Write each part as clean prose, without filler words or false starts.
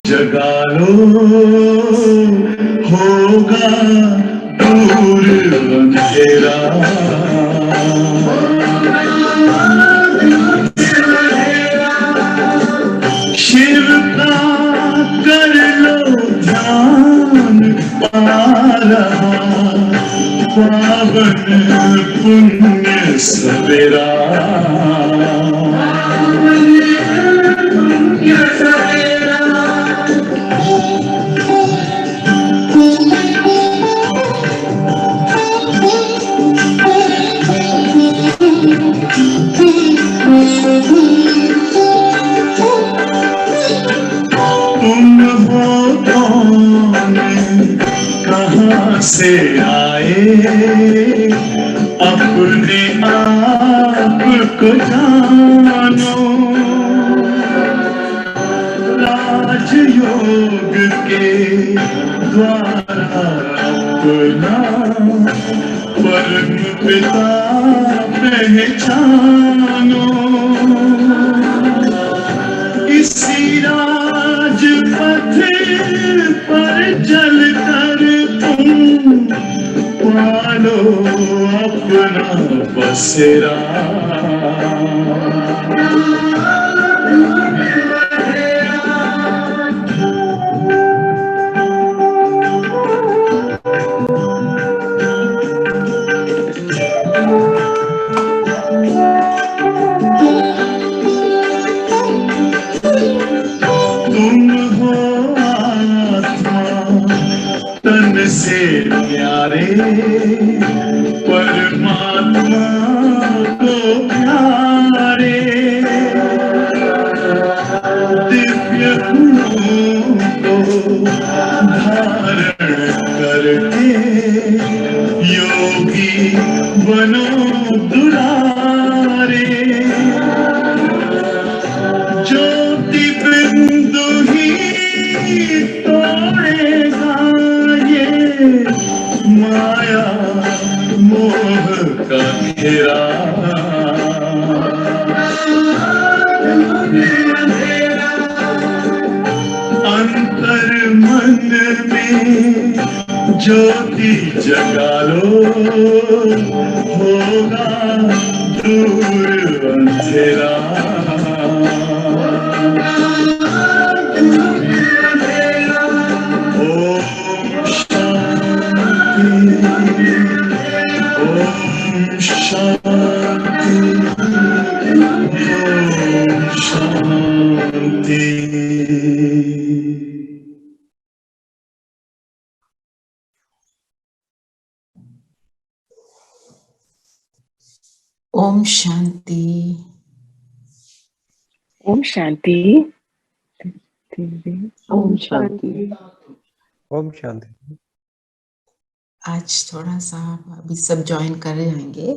जगा लो, होगा दूर अंधेरा। शिव का कर लो ध्यान, पा रहा पावन पुण्य सवेरा। तुम हो कौन, कहाँ से आए, अपने आप को जानो। राजयोग के द्वारा अपना परम पिता पहचानो। इसी राजपथ पर चलकर तुम पालो अपना बसेरा। तुम हो आत्मा तन से प्यारे, परमात्मा को प्यारे। दिव्य गुणों को धारण करके योगी बनो दुलारे। ज्योति बिंदु ही तोड़ेगा ये माया मोह का घेरा। अंतर मन में ज्योति जगा लो, होगा दूर अंधेरा। ओम शांति, ओम शांति। ओम शांति। ओम शांति। ओम शांति। ओम शांति। आज थोड़ा सा अभी सब ज्वाइन कर रहे होंगे,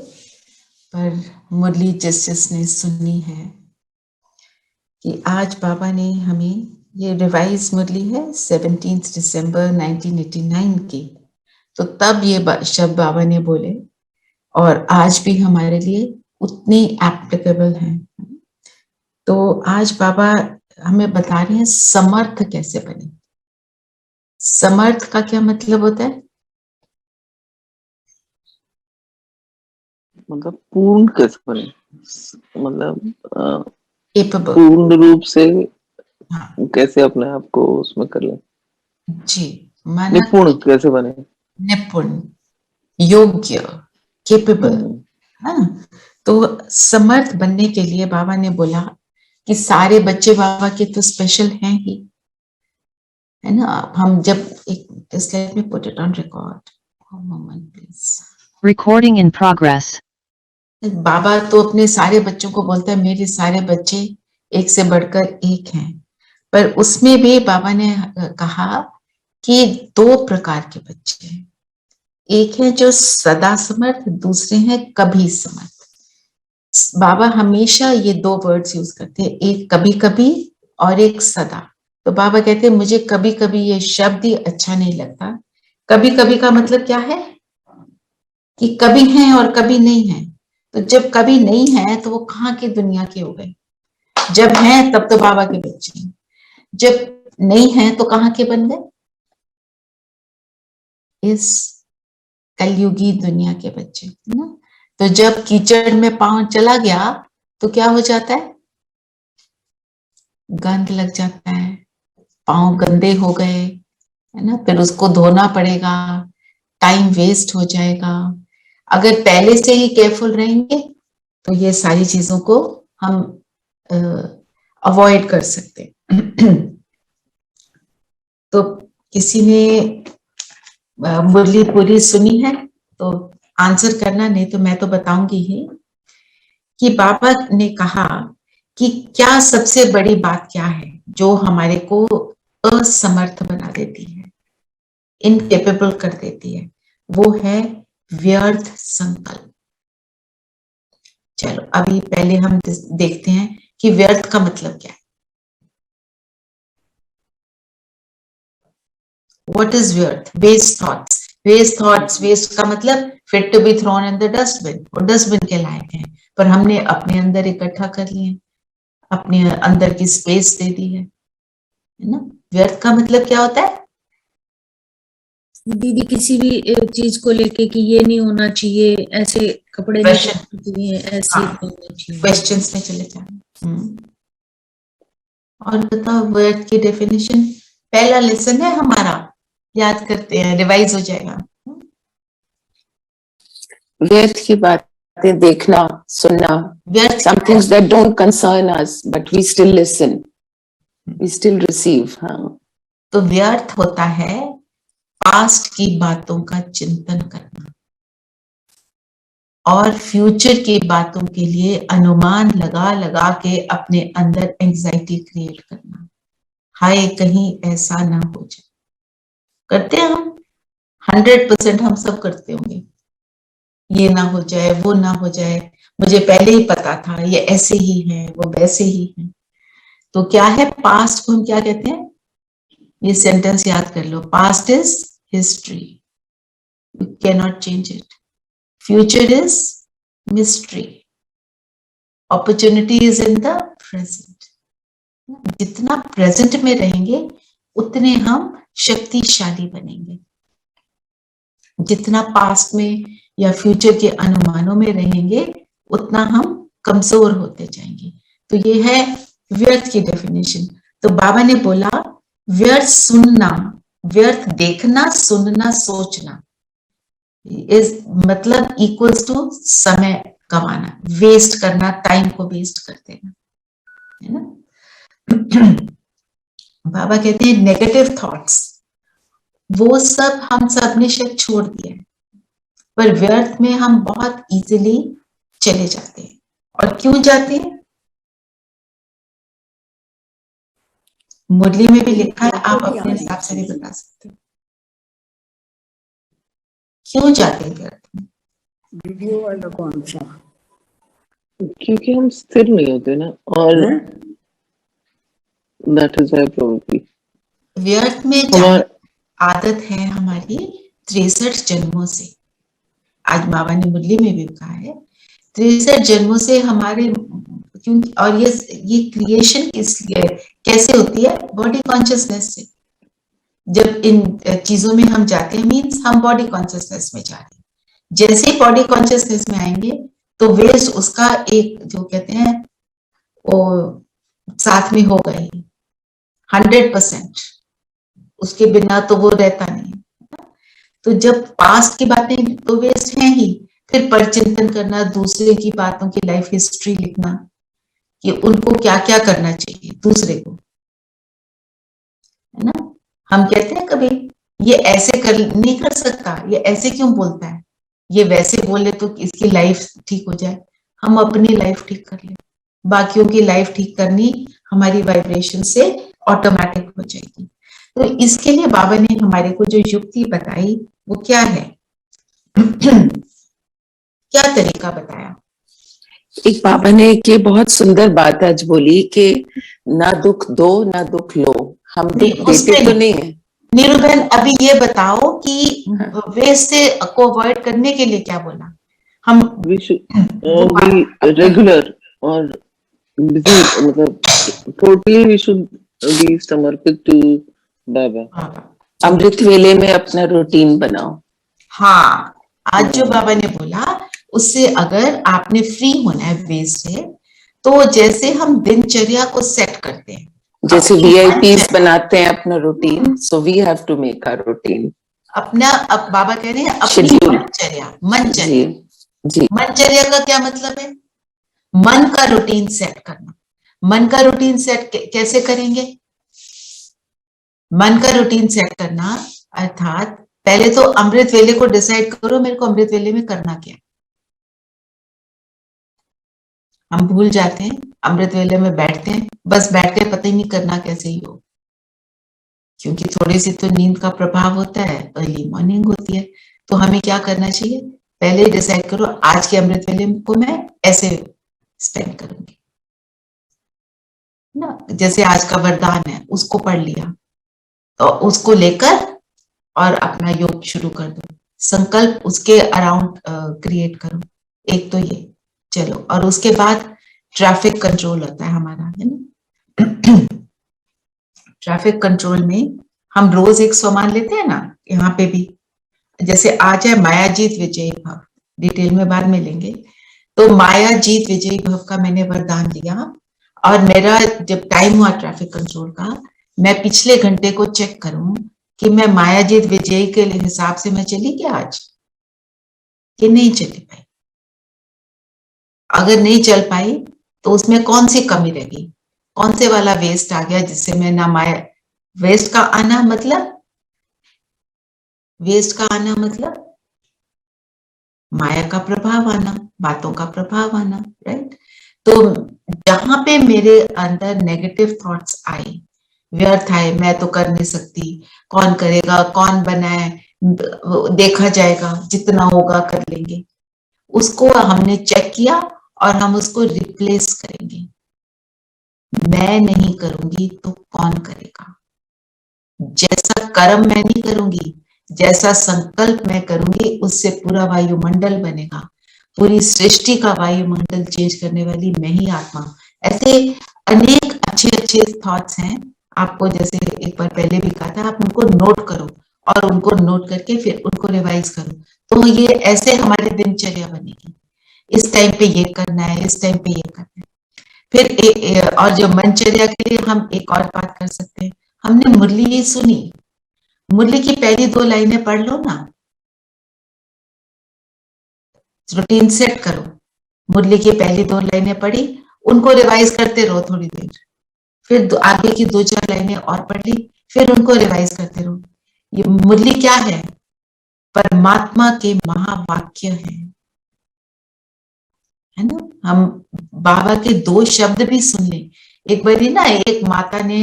पर मुरली जिसने सुनी है कि आज बाबा ने हमें, ये रिवाइज मुरली है 17 दिसंबर 1989 की, तो तब ये शब्द बाबा ने बोले और आज भी हमारे लिए उतने एप्लीकेबल हैं। तो आज बाबा हमें बता रहे हैं समर्थ कैसे बने। समर्थ का क्या मतलब होता है? मतलब पूर्ण कैसे बने, मतलब केपेबल, पूर्ण रूप से हाँ कैसे अपने आप को उसमें कर ले। जी, माना निपुण कैसे बने, निपुण, योग्य, केपेबल, है ना। तो समर्थ बनने के लिए बाबा ने बोला कि सारे बच्चे बाबा के तो स्पेशल हैं ही, है ना। हम जब एक स्लाइड में put it on record, moment please, recording in progress. बाबा तो अपने सारे बच्चों को बोलता है मेरे सारे बच्चे एक से बढ़कर एक हैं, पर उसमें भी बाबा ने कहा कि दो प्रकार के बच्चे हैं। एक है जो सदा समर्थ, दूसरे हैं कभी समर्थ। बाबा हमेशा ये दो वर्ड्स यूज करते हैं, एक कभी कभी और एक सदा। तो बाबा कहते हैं मुझे कभी कभी ये शब्द ही अच्छा नहीं लगता। कभी कभी का मतलब क्या है कि कभी हैं और कभी नहीं है। तो जब कभी नहीं है तो वो कहाँ की दुनिया के हो गए, जब हैं तब तो बाबा के बच्चे हैं। जब नहीं है तो कहाँ के बन गए? इस कलयुगी दुनिया के बच्चे, है ना। तो जब कीचड़ में पांव चला गया तो क्या हो जाता है? गंद लग जाता है, पांव गंदे हो गए, है ना। फिर उसको धोना पड़ेगा, टाइम वेस्ट हो जाएगा। अगर पहले से ही केयरफुल रहेंगे तो ये सारी चीजों को हम अवॉइड कर सकते हैं। तो किसी ने मुरली पूरी सुनी है तो आंसर करना, नहीं तो मैं तो बताऊंगी ही कि बाबा ने कहा कि क्या सबसे बड़ी बात क्या है जो हमारे को असमर्थ बना देती है, इनकेपेबल कर देती है। वो है व्यर्थ संकल्प। चलो अभी पहले हम देखते हैं कि व्यर्थ का मतलब क्या है। What is व्यर्थ? Waste thoughts. Waste thoughts, waste का मतलब fit to be thrown in the dustbin, और डस्टबिन के लायक हैं, पर हमने अपने अंदर इकट्ठा कर लिए, अपने अंदर की स्पेस दे दी है ना। व्यर्थ का मतलब क्या होता है? दीदी किसी भी चीज को लेके कि ये नहीं होना चाहिए, ऐसे कपड़े नहीं Question. पहनने चाहिए, ऐसे हाँ, पहनने चाहिए। क्वेश्चंस में चले जाए। और बताओ व्यर्थ की डेफिनेशन। पहला लेसन है हमारा, याद करते हैं, रिवाइज हो जाएगा। व्यर्थ की बातें देखना, सुनना, व्यर्थ some things that don't concern us, but we still listen, we still receive. हाँ, तो व्यर्थ होता है पास्ट की बातों का चिंतन करना और फ्यूचर की बातों के लिए अनुमान लगा लगा के अपने अंदर एंजाइटी क्रिएट करना। हाय कहीं ऐसा ना हो जाए। करते हैं हम, 100% हम सब करते होंगे। ये ना हो जाए, वो ना हो जाए, मुझे पहले ही पता था, ये ऐसे ही है, वो वैसे ही है। तो क्या है पास्ट को हम क्या कहते हैं? ये सेंटेंस याद कर लो, past is history, you can not change it. Future is mystery, opportunity is in the present. जितना प्रेजेंट में रहेंगे उतने हम शक्तिशाली बनेंगे। जितना पास्ट में या फ्यूचर के अनुमानों में रहेंगे उतना हम कमजोर होते जाएंगे। तो ये है व्यर्थ की डेफिनेशन। तो बाबा ने बोला व्यर्थ सुनना, व्यर्थ देखना, सुनना, सोचना इज मतलब इक्वल्स टू समय गंवाना, वेस्ट करना, टाइम को वेस्ट कर देना, है ना। बाबा कहते हैं नेगेटिव थॉट्स वो सब हम सब ने शायद छोड़ दिया है, पर व्यर्थ में हम बहुत इजीली चले जाते हैं। और क्यों जाते हैं? मुरली में भी लिखा है, आप अपने हिसाब से भी बता सकते हो क्यों जाते हैं व्यर्थ में। वीडियो वाला कौन सा? क्योंकि हम स्थिर नहीं होते ना, और that is why probably व्यर्थ में जाने आदत है हमारी 63 जन्मों से। आज बाबा ने मुरली में भी कहा है 63 जन्मों से हमारे, क्योंकि और ये क्रिएशन इसलिए कैसे होती है? बॉडी कॉन्शियसनेस से। जब इन चीजों में हम जाते हैं मीन्स हम बॉडी कॉन्शियसनेस में जा रहे हैं। जैसे ही बॉडी कॉन्शियसनेस में आएंगे तो वेस्ट उसका एक जो कहते हैं वो साथ में होगा ही 100%, उसके बिना तो वो रहता नहीं। तो जब पास्ट की बातें तो वेस्ट हैं ही, फिर परचिंतन करना, दूसरे की बातों की लाइफ हिस्ट्री लिखना कि उनको क्या क्या करना चाहिए दूसरे को, है ना। हम कहते हैं कभी ये ऐसे नहीं कर सकता, ये ऐसे क्यों बोलता है, ये वैसे बोले तो इसकी लाइफ ठीक हो जाए। हम अपनी लाइफ ठीक कर ले, बाकियों की लाइफ ठीक करनी हमारी वाइब्रेशन से ऑटोमेटिक हो जाएगी। तो इसके लिए बाबा ने हमारे को जो युक्ति बताई वो क्या है? क्या तरीका बताया? एक बाबा ने ये बहुत सुंदर बात आज बोली कि ना दुख दो ना दुख लो। हम दुख देते तो नहीं है। नीरू बहन अभी ये बताओ कि वेस्ट से को अवॉइड करने के लिए क्या बोला? हम we should be regular और busy, मतलब totally we should भी समर्पित टू बाबा। बाबा अमृत वेले में अपना रूटीन बनाओ। हाँ, आज जो बाबा ने बोला उससे अगर आपने फ्री होना है वेस्ट से, तो जैसे हम दिनचर्या को सेट करते हैं, जैसे अपनी VIPs दिनचर्या- बनाते हैं अपना routine, so we have to make our routine. अपना अब बाबा कह रहे हैं अपनी Schedule. मनचर्या। जी जी मनचर्या का क्या मतलब है? मन का रूटीन सेट करना। मन का रूटीन सेट कैसे करेंगे? मन का रूटीन सेट करना अर्थात पहले तो अमृत वेले को डिसाइड करो, मेरे को अमृत वेले में करना क्या है। हम भूल जाते हैं, अमृत वेले में बैठते हैं, बस बैठ के पता ही नहीं करना कैसे ही हो, क्योंकि थोड़ी सी तो नींद का प्रभाव होता है, अर्ली मॉर्निंग होती है। तो हमें क्या करना चाहिए? पहले डिसाइड करो आज के अमृत वेले को मैं ऐसे स्पेंड करूंगी ना। जैसे आज का वरदान है उसको पढ़ लिया, तो उसको लेकर और अपना योग शुरू कर दो, संकल्प उसके अराउंड क्रिएट करो। एक तो ये चलो, और उसके बाद ट्रैफिक कंट्रोल होता है हमारा, है ना। ट्रैफिक कंट्रोल में हम रोज एक सामान लेते हैं ना, यहाँ पे भी जैसे आज है मायाजीत विजयी भव, डिटेल में बाद में लेंगे। तो मायाजीत विजयी भव का मैंने वरदान लिया, और मेरा जब टाइम हुआ ट्रैफिक कंट्रोल का, मैं पिछले घंटे को चेक करूं कि मैं मायाजीत विजयी के हिसाब से मैं चली क्या आज, कि नहीं चली पाई। अगर नहीं चल पाई तो उसमें कौन सी कमी रहेगी, कौन से वाला वेस्ट आ गया जिससे मैं ना माया। वेस्ट का आना मतलब, वेस्ट का आना मतलब माया का प्रभाव आना, बातों का प्रभाव आना, राइट। तो जहां पे मेरे अंदर नेगेटिव थॉट्स आए, व्यर्थ आए, मैं तो कर नहीं सकती, कौन करेगा, कौन बनाए, देखा जाएगा, जितना होगा कर लेंगे, उसको हमने चेक किया और हम उसको रिप्लेस करेंगे। मैं नहीं करूंगी तो कौन करेगा? जैसा कर्म मैं नहीं करूंगी, जैसा संकल्प मैं करूंगी, उससे पूरा वायुमंडल बनेगा, पूरी सृष्टि का वायुमंडल चेंज करने वाली मैं ही आत्मा। ऐसे अनेक अच्छे अच्छे थॉट्स हैं, आपको जैसे एक बार पहले भी कहा था, आप उनको नोट करो और उनको नोट करके फिर उनको रिवाइज करो, तो ये ऐसे हमारी दिनचर्या बनेगी। इस टाइम पे ये करना है, इस टाइम पे ये करना है। फिर और जो मनचर्या के लिए हम एक और बात कर सकते हैं, हमने मुरली ही सुनी, मुरली की पहली 2 लाइनें पढ़ लो ना, रूटीन सेट करो। मुरली की पहली 2 लाइनें पढ़ी, उनको रिवाइज करते रहो थोड़ी देर, फिर आगे की 2-4 लाइनें और पढ़ ली, फिर उनको रिवाइज करते रहो। ये मुरली क्या है? परमात्मा के महावाक्य है ना। हम बाबा के 2 शब्द भी सुन लें। एक बारी ना एक माता ने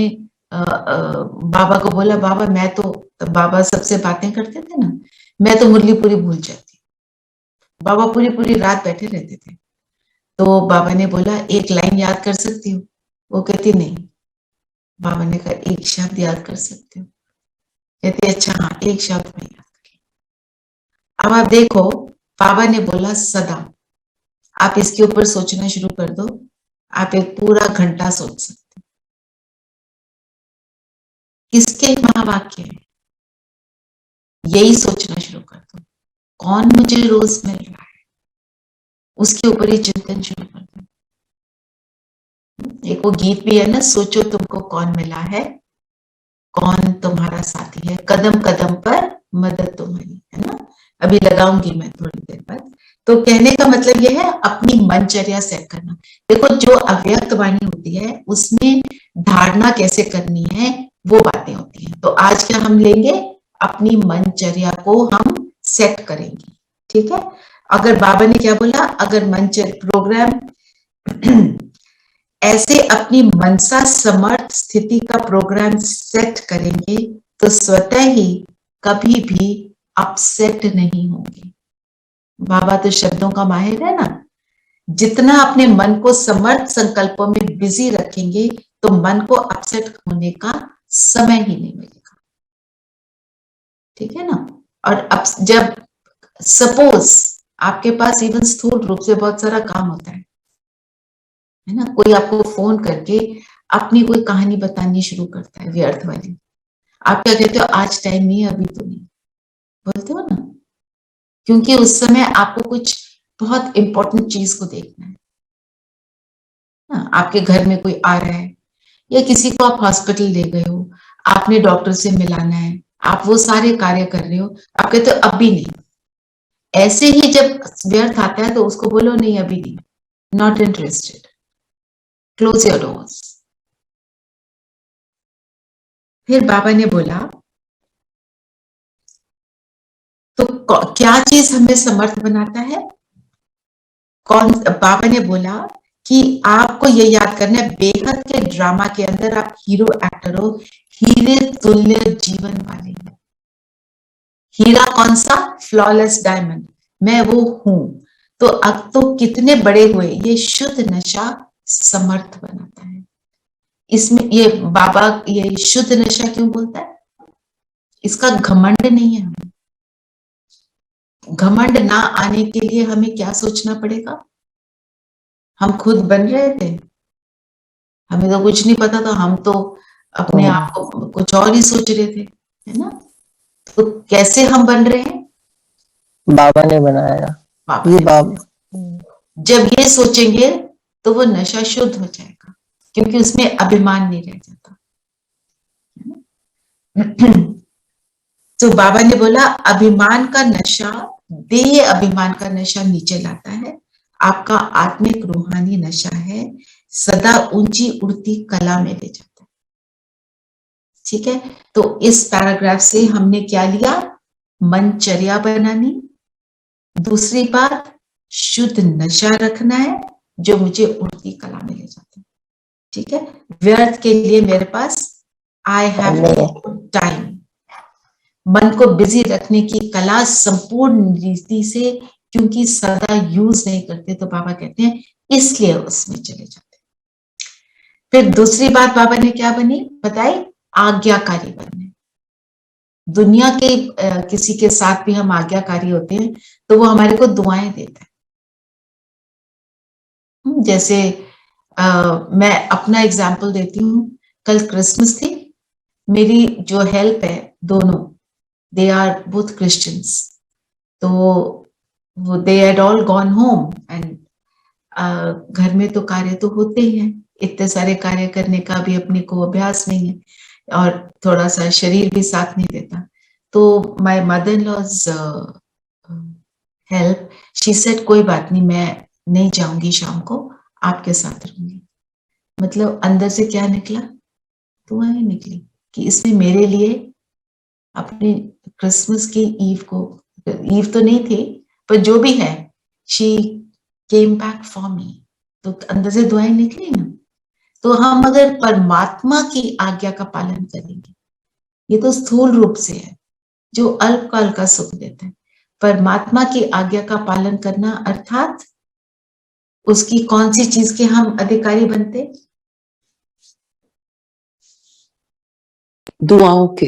बाबा को बोला, बाबा मैं तो बाबा सबसे बातें करते थे ना, मैं तो मुरली पूरी भूल जाती। बाबा पूरी पूरी रात बैठे रहते थे। तो बाबा ने बोला, एक लाइन याद कर सकती हो? वो कहती नहीं। बाबा ने कहा, एक शब्द याद कर सकते हो? कहती अच्छा हाँ, एक शब्द में याद कर। अब आप देखो, बाबा ने बोला सदा। आप इसके ऊपर सोचना शुरू कर दो, आप एक पूरा घंटा सोच सकते हो। किसके महावाक्य है? यही सोचना शुरू कर दो, कौन मुझे रोज मिल रहा है, उसके ऊपर ही चिंतन शुरू कर दो। एक वो गीत भी है ना, सोचो तुमको कौन मिला है, कौन तुम्हारा साथी है, कदम कदम पर मदद तुम्हारी, है ना। अभी लगाऊंगी मैं थोड़ी देर बाद। तो कहने का मतलब यह है, अपनी मनचर्या सेट करना। देखो, जो अव्यक्त वाणी होती है उसमें धारणा कैसे करनी है वो बातें होती हैं। तो आज क्या हम लेंगे, अपनी मनचर्या को हम सेट करेंगे, ठीक है। अगर बाबा ने क्या बोला, अगर मनचर्या प्रोग्राम ऐसे अपनी मनसा समर्थ स्थिति का प्रोग्राम सेट करेंगे तो स्वतः ही कभी भी अपसेट नहीं होंगे। बाबा तो शब्दों का माहिर है ना। जितना अपने मन को समर्थ संकल्पों में बिजी रखेंगे तो मन को अपसेट होने का समय ही नहीं मिलेगा, ठीक है ना। और अब जब सपोज आपके पास इवन स्थूल रूप से बहुत सारा काम होता है ना, कोई आपको फोन करके अपनी कोई कहानी बतानी शुरू करता है व्यर्थ वाली। आप क्या कहते हो, आज टाइम नहीं है, अभी तो नहीं, बोलते हो ना, क्योंकि उस समय आपको कुछ बहुत इंपॉर्टेंट चीज को देखना है ना। आपके घर में कोई आ रहा है या किसी को आप हॉस्पिटल ले गए हो, आपने डॉक्टर से मिलाना है, आप वो सारे कार्य कर रहे हो, आप कहते हो अभी नहीं। ऐसे ही जब व्यर्थ आता है तो उसको बोलो नहीं अभी नहीं, not interested, close your doors. फिर बाबा ने बोला तो क्या चीज हमें समर्थ बनाता है? कौन? बाबा ने बोला कि आपको ये याद करना है, बेहद के ड्रामा के अंदर आप हीरो एक्टर हो, हीरे तुल्य जीवन वाले हैं। हीरा कौन सा? फ्लॉलेस डायमंड, मैं वो हूं। तो अब तो कितने बड़े हुए, ये शुद्ध नशा समर्थ बनाता है। इसमें ये बाबा ये शुद्ध नशा क्यों बोलता है? इसका घमंड नहीं है हमें। घमंड ना आने के लिए हमें क्या सोचना पड़ेगा? हम खुद बन रहे थे, हमें तो कुछ नहीं पता था, हम तो अपने आप को कुछ और ही सोच रहे थे, है ना। तो कैसे हम बन रहे हैं? बाबा ने बनाया। बाबा ये ने बाबा जब ये सोचेंगे तो वो नशा शुद्ध हो जाएगा, क्योंकि उसमें अभिमान नहीं रह जाता। तो बाबा ने बोला अभिमान का नशा, देह अभिमान का नशा नीचे लाता है, आपका आत्मिक रूहानी नशा है, सदा ऊंची उड़ती कला में ले जाता है। ठीक है, तो इस पैराग्राफ से हमने क्या लिया? मनचर्या बनानी, दूसरी बात शुद्ध नशा रखना है जो मुझे उड़ती कला में ले जाता है। ठीक है, व्यर्थ के लिए मेरे पास आई हैव टाइम। मन को बिजी रखने की कला संपूर्ण रीति से, क्योंकि सदा यूज नहीं करते, तो बाबा कहते हैं इसलिए उसमें चले जाते। फिर दूसरी बात बाबा ने क्या बनी बताई? आज्ञाकारी बनने। दुनिया के किसी के साथ भी हम आज्ञाकारी होते हैं तो वो हमारे को दुआएं देता है। जैसे मैं अपना एग्जाम्पल देती हूँ, कल क्रिसमस थी, मेरी जो हेल्प है दोनों, दे आर बोथ क्रिश्चियंस, तो वो they had all gone home and घर में तो कार्य तो होते ही हैं, इतने सारे कार्य करने का भी अपने को अभ्यास नहीं है और थोड़ा सा शरीर भी साथ नहीं देता। तो my mother in law's help, she said कोई बात नहीं, मैं नहीं जाऊंगी शाम को, आपके साथ रहूंगी। मतलब अंदर से क्या निकला? दुआएं निकली कि इसने मेरे लिए अपनी क्रिसमस की ईव को, ईव तो नहीं थी पर जो भी है, she came back for me, तो अंदर से दुआएं निकली ना। तो हम अगर परमात्मा की आज्ञा का पालन करेंगे, ये तो स्थूल रूप से है जो अल्पकाल का सुख देता है, परमात्मा की आज्ञा का पालन करना अर्थात उसकी कौन सी चीज के हम अधिकारी बनते? दुआओं के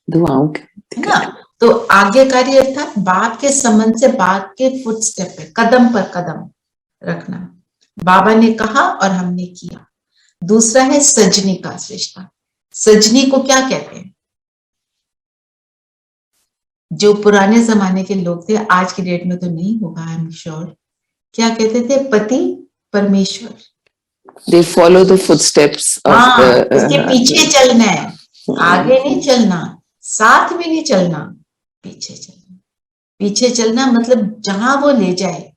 है ना। तो आज्ञाकारी अर्थात बाप के संबंध से, बाप के फुटस्टेप पे, कदम पर कदम रखना। बाबा ने कहा और हमने किया। दूसरा है सजनी का रिश्ता। सजनी को क्या कहते हैं? जो पुराने जमाने के लोग थे, आज की डेट में तो नहीं होगा आई एम श्योर, क्या कहते थे? पति परमेश्वर। they follow the footsteps of हाँ, the उसके पीछे चलना है, आगे नहीं चलना, साथ में नहीं चलना, पीछे चलना। पीछे चलना मतलब जहां वो ले जाए,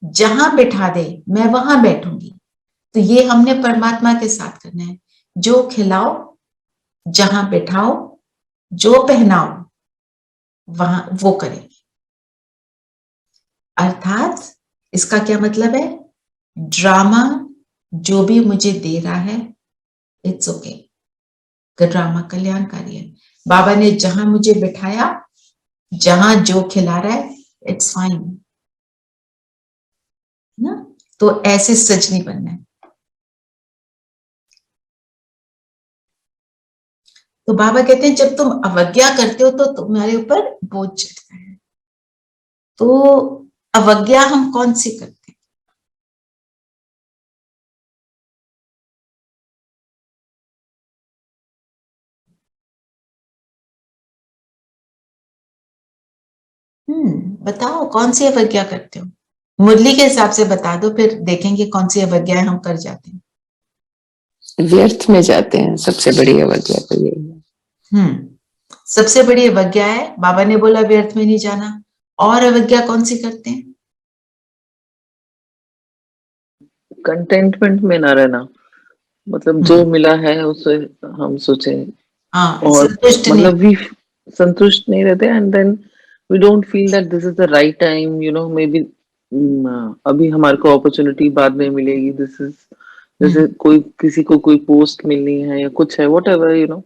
जहां बिठा दे मैं वहां बैठूंगी। तो ये हमने परमात्मा के साथ करना है, जो खिलाओ, जहां बिठाओ, जो पहनाओ, वहां वो करेंगे। अर्थात इसका क्या मतलब है? ड्रामा जो भी मुझे दे रहा है, इट्स ओके, ड्रामा कल्याणकारी है। बाबा ने जहां मुझे बिठाया, जहां जो खिला रहा है, इट्स फाइन ना। तो ऐसे सजनी बनना है। तो बाबा कहते हैं जब तुम अवज्ञा करते हो तो तुम्हारे ऊपर बोझ चढ़ता है। तो अवज्ञा हम कौन सी करते हैं? बताओ कौन सी अवज्ञा करते हो? मुरली के हिसाब से बता दो, फिर देखेंगे कौन सी अवज्ञाएं हम कर जाते हैं। व्यर्थ में जाते हैं, सबसे बड़ी अवज्ञा तो यही है। सबसे बड़ी अवज्ञा है, बाबा ने बोला व्यर्थ में नहीं जाना। और अवज्ञा कौन सी करते हैं? कंटेंटमेंट में ना रहना, मतलब जो मिला है उसे हम सोचे, हाँ, और संतुष्ट नहीं। मतलब भी संतुष्ट नहीं रहते, and then we don't feel that this is the right time, you know, maybe अभी हमारे को अपॉर्चुनिटी बाद में मिलेगी, दिस इज जैसे कोई किसी को कोई पोस्ट मिलनी है या कुछ है, whatever, you know,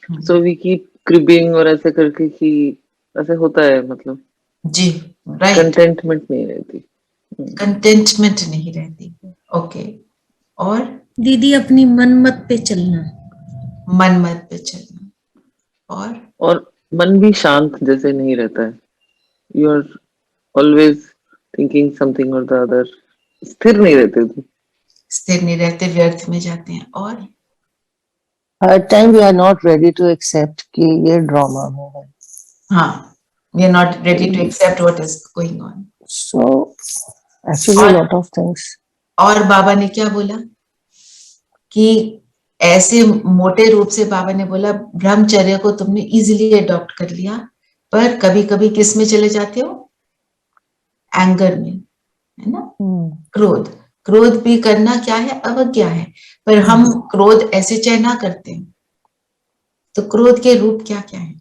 so we keep cribbing और ऐसे करके कि ऐसे होता है, मतलब जी, राइट, कंटेंटमेंट नहीं रहती। कंटेंटमेंट नहीं रहती। ओके, और दीदी अपनी मनमत पे चलना, मन मत पे चलना। और मन भी शांत जैसे नहीं रहता है, you are always thinking something और द अदर, स्थिर नहीं रहते तुम। स्थिर नहीं रहते, व्यर्थ में जाते हैं। और हर time we are not ready to accept कि ये ड्रामा में है। हाँ, we are not ready to accept what is going on. So actually lot of things. और बाबा ने क्या बोला कि ऐसे मोटे रूप से बाबा ने बोला ब्रह्मचर्य को तुमने इजीली अडॉप्ट कर लिया, पर कभी कभी किस में चले जाते हो? एंगर में, है ना? क्रोध, क्रोध भी करना क्या है? अवज्ञा है। पर हम क्रोध ऐसे चाहे ना करते हैं, तो क्रोध के रूप क्या क्या है?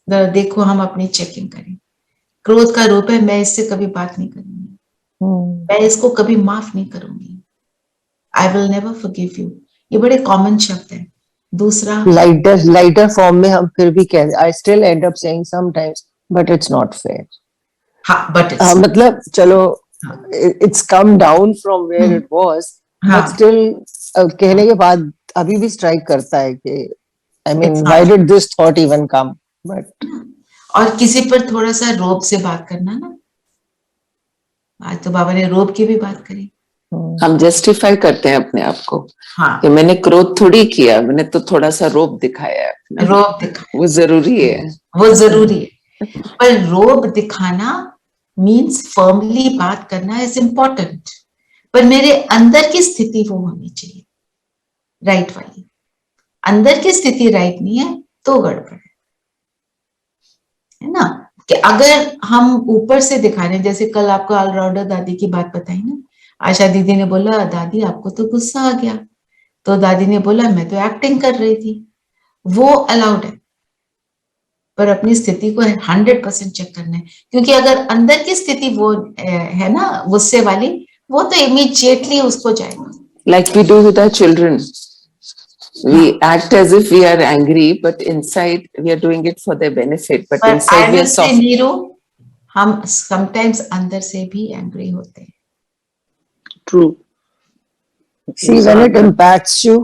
जरा देखो, हम अपनी चेकिंग करें। क्रोध का रूप है मैं इससे कभी बात नहीं करूंगी, मैं इसको कभी माफ नहीं करूंगी, I will never forgive you. ये बड़े कॉमन शब्द है। दूसरा, लाइटर फॉर्म में हम फिर भी कहते, I still end up saying sometimes but it's not fair. हाँ, बट मतलब चलो, it's come down from where it was, but still कहने के बाद अभी भी स्ट्राइक करता है कि I mean why did this thought even come. But और किसी पर थोड़ा सा रोब से बात करना ना, आज तो बाबा ने रोब की भी बात करी। हम जस्टिफाई करते हैं अपने आप को, हाँ, कि मैंने क्रोध थोड़ी किया, मैंने तो थोड़ा सा रोब दिखाया है। रोब दिखाना वो जरूरी है, वो जरूरी है, पर रोब दिखाना मीन्स फर्मली बात करना इज इम्पोर्टेंट, पर मेरे अंदर की स्थिति वो होनी चाहिए राइट वाली। अंदर की स्थिति राइट नहीं है तो गड़बड़ है ना? कि अगर हम ऊपर से दिखा रहे हैं, जैसे कल आपको ऑलराउंडर दादी की बात बताई ना, आशा दीदी ने बोला दादी आपको तो गुस्सा आ गया, तो दादी ने बोला मैं तो एक्टिंग कर रही थी। वो अलाउड है, पर अपनी स्थिति को 100% चेक करना है, क्योंकि अगर अंदर की स्थिति वो है ना गुस्से वाली, वो तो इमीडिएटली उसको जाएगा। like we do with our children. We act as if we are angry, but inside we are doing it for their benefit. But inside we are soft. Neeru, हम समटाइम्स अंदर से भी एंग्री होते हैं। True. see when it impacts you,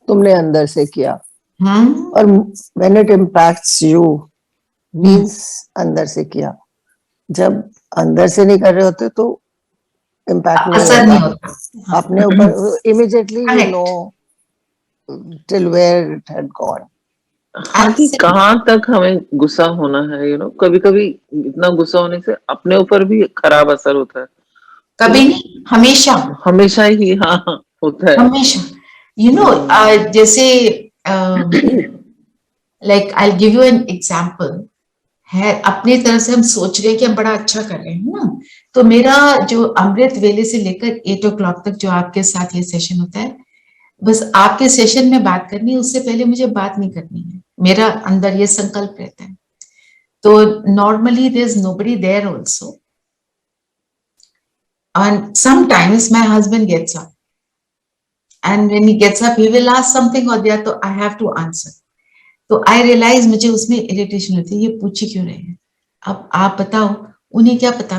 तुमने अंदर से किया, और when it impacts you means अंदर से किया। जब अंदर से नहीं कर रहे होते तो इम्पैक्ट नहीं होता अपने ऊपर, immediately you know till where it had gone. हालांकि कहाँ तक हमें गुस्सा होना है, यू नो, कभी कभी इतना गुस्सा होने से अपने ऊपर भी खराब असर होता है। कभी नहीं, हमेशा हमेशा ही, हाँ होता है हमेशा। यू नो, जैसे like I give you an example है, अपनी तरफ से हम सोच रहे हैं कि हम बड़ा अच्छा कर रहे हैं ना, तो मेरा जो अमृत वेले से लेकर 8 o'clock तक जो आपके साथ ये सेशन होता है, बस आपके सेशन में बात करनी है, उससे पहले मुझे बात नहीं करनी है, मेरा अंदर ये संकल्प रहता है। तो normally there is nobody there also, and sometimes my husband gets up, and when he gets up he will ask something or the other, तो I have to answer. तो I realize मुझे उसमें इरिटेशन होती है, ये पूछ ही क्यों रहे हैं, अब आप बताओ, उन्हें क्या पता।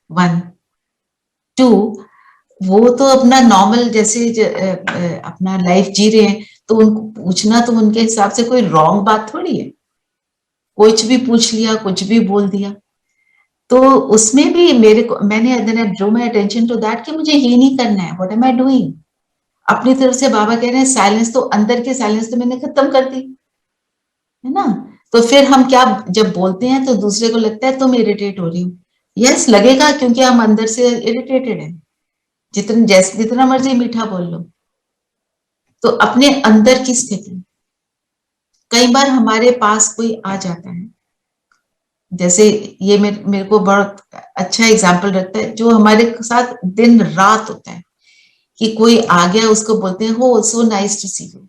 1 2, वो तो अपना नॉर्मल जैसे अपना लाइफ जी रहे हैं, तो उनको पूछना तो उनके हिसाब से कोई रॉन्ग बात थोड़ी है, कुछ भी पूछ लिया, कुछ भी बोल दिया। तो उसमें भी मैंने drew my attention to that कि मुझे ये नहीं करना है, व्हाट एम आई डूइंग। अपनी तरफ से बाबा कह रहे हैं साइलेंस, तो अंदर की साइलेंस तो मैंने खत्म कर दी है ना। तो फिर हम क्या जब बोलते हैं तो दूसरे को लगता है तुम इरिटेट हो रही हो। यस, लगेगा, क्योंकि हम अंदर से इरिटेटेड हैं। जितना मर्जी मीठा बोल लो। तो अपने अंदर की स्थिति, कई बार हमारे पास कोई आ जाता है, जैसे ये मेरे को बहुत अच्छा एग्जाम्पल लगता है, जो हमारे साथ दिन रात होता है, कि कोई आ गया, उसको बोलते हैं हो so nice to see you,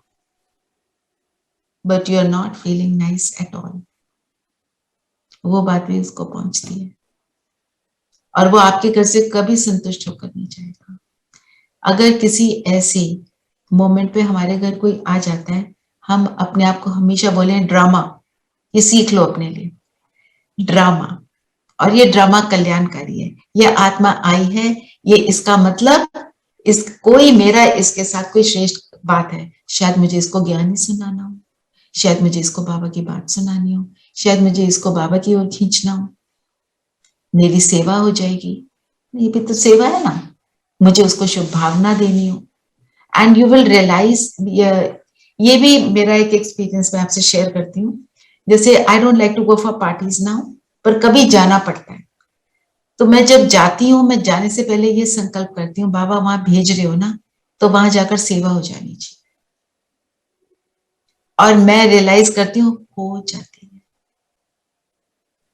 but you are not feeling nice at all. वो बात भी उसको पहुंचती है और वो आपके घर से कभी संतुष्ट होकर नहीं जाएगा। अगर किसी ऐसे मोमेंट पे हमारे घर कोई आ जाता है, हम अपने आप को हमेशा बोले ड्रामा, ये सीख लो अपने लिए, ड्रामा। और ये ड्रामा कल्याणकारी है। ये आत्मा आई है, ये इसका मतलब कोई मेरा इसके साथ कोई श्रेष्ठ बात है। शायद मुझे इसको ज्ञान ही सुनाना हो, शायद मुझे इसको बाबा की बात सुनानी हो, शायद मुझे इसको बाबा की ओर खींचना हो, मेरी सेवा हो जाएगी। ये भी तो सेवा है ना, मुझे उसको शुभ भावना देनी हो। एंड यू विल रियलाइज, ये भी मेरा एक एक्सपीरियंस मैं आपसे शेयर करती हूँ। जैसे I don't like to go for parties now, पर कभी जाना पड़ता है, तो मैं जब जाती हूँ, मैं जाने से पहले ये संकल्प करती हूँ, बाबा वहां भेज रहे हो ना, तो वहां जाकर सेवा हो जानी चाहिए। और मैं रियलाइज करती हूँ हो जाती है,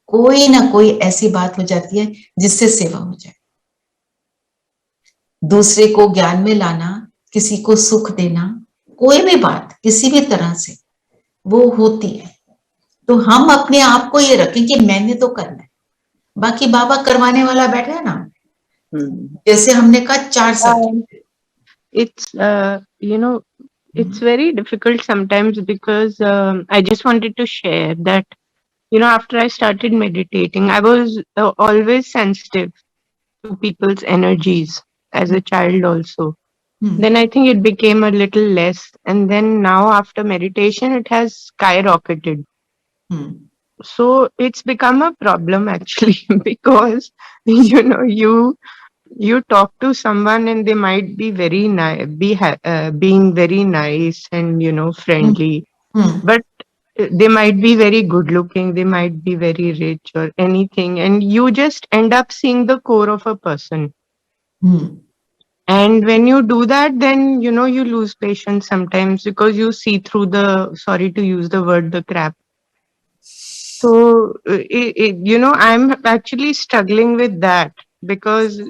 कोई ना कोई ऐसी बात हो जाती है जिससे सेवा हो जाए। दूसरे को ज्ञान में लाना, किसी को सुख देना, कोई भी बात किसी भी तरह से वो होती है। तो हम अपने आप को ये रखें कि मैंने तो करना है, बाकी बाबा करवाने वाला बैठा है ना। जैसे हमने कहा 4 subject, it's it's very difficult sometimes because I just wanted to share that after I started meditating, I was always sensitive to people's energies as a child also. Then I think it became a little less, and then now after meditation it has skyrocketed. So it's become a problem actually because you talk to someone and they might be very nice, being very nice and friendly, but they might be very good looking, they might be very rich or anything, and you just end up seeing the core of a person. And when you do that, then you lose patience sometimes because you see through the, sorry to use the word, the crap. So I'm actually struggling with that because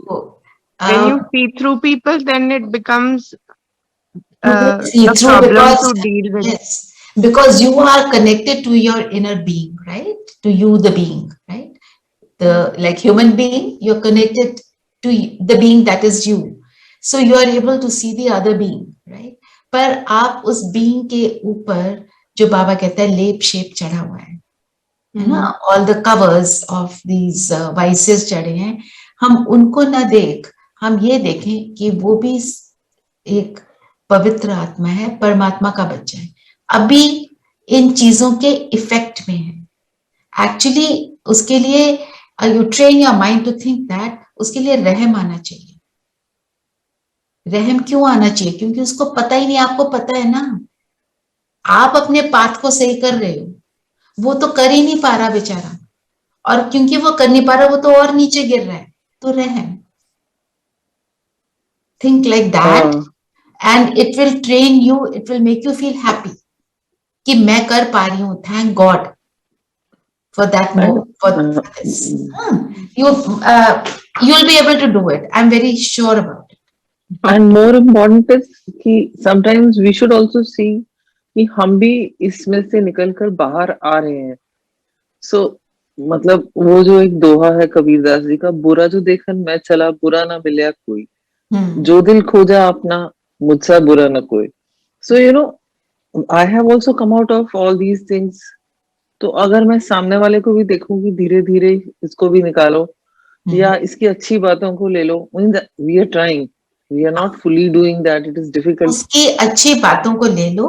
when you see through people, then it becomes a problem to deal with. Yes, because you are connected to your inner being, right? To you, the being, right? Like human being, you're connected to the being that is you. So you are able to see the other being, right? पर आप उस being के ऊपर जो बाबा कहता है लेप shape चढ़ा हुआ है ना, all the covers of these vices चढ़े हैं, हम उनको ना देख, हम ये देखें कि वो भी एक पवित्र आत्मा है, परमात्मा का बच्चा है, अभी इन चीजों के इफेक्ट में है। एक्चुअली उसके लिए you train your mind to think that उसके लिए रहम आना चाहिए। रहम क्यों आना चाहिए? क्योंकि उसको पता ही नहीं, आपको पता है ना, आप अपने पाथ को सही कर रहे हो, वो तो कर ही नहीं पा रहा बेचारा, और क्योंकि वो कर नहीं पा रहा, वो तो और नीचे गिर रहा है। तो रहम, think like that and it will train you, it will make you feel happy कि मैं कर पा रही हूँ, thank God for that move, for this. You'll be able to do it, I'm very sure about it. And more important is कि sometimes we should also see कि हम भी इसमें से निकलकर बाहर आ रहे हैं। So मतलब वो जो एक दोहा है कबीरदास जी का, बुरा जो देखन मैं चला, बुरा ना मिले कोई, जो दिल खोजा अपना, मुझसा बुरा ना कोई। So I have also come out of all these things. तो अगर मैं सामने वाले को भी देखूंगी धीरे धीरे इसको भी निकालो या इसकी अच्छी बातों को ले लो, we are trying, we are not fully doing that, it is difficult. उसकी अच्छी बातों को ले लो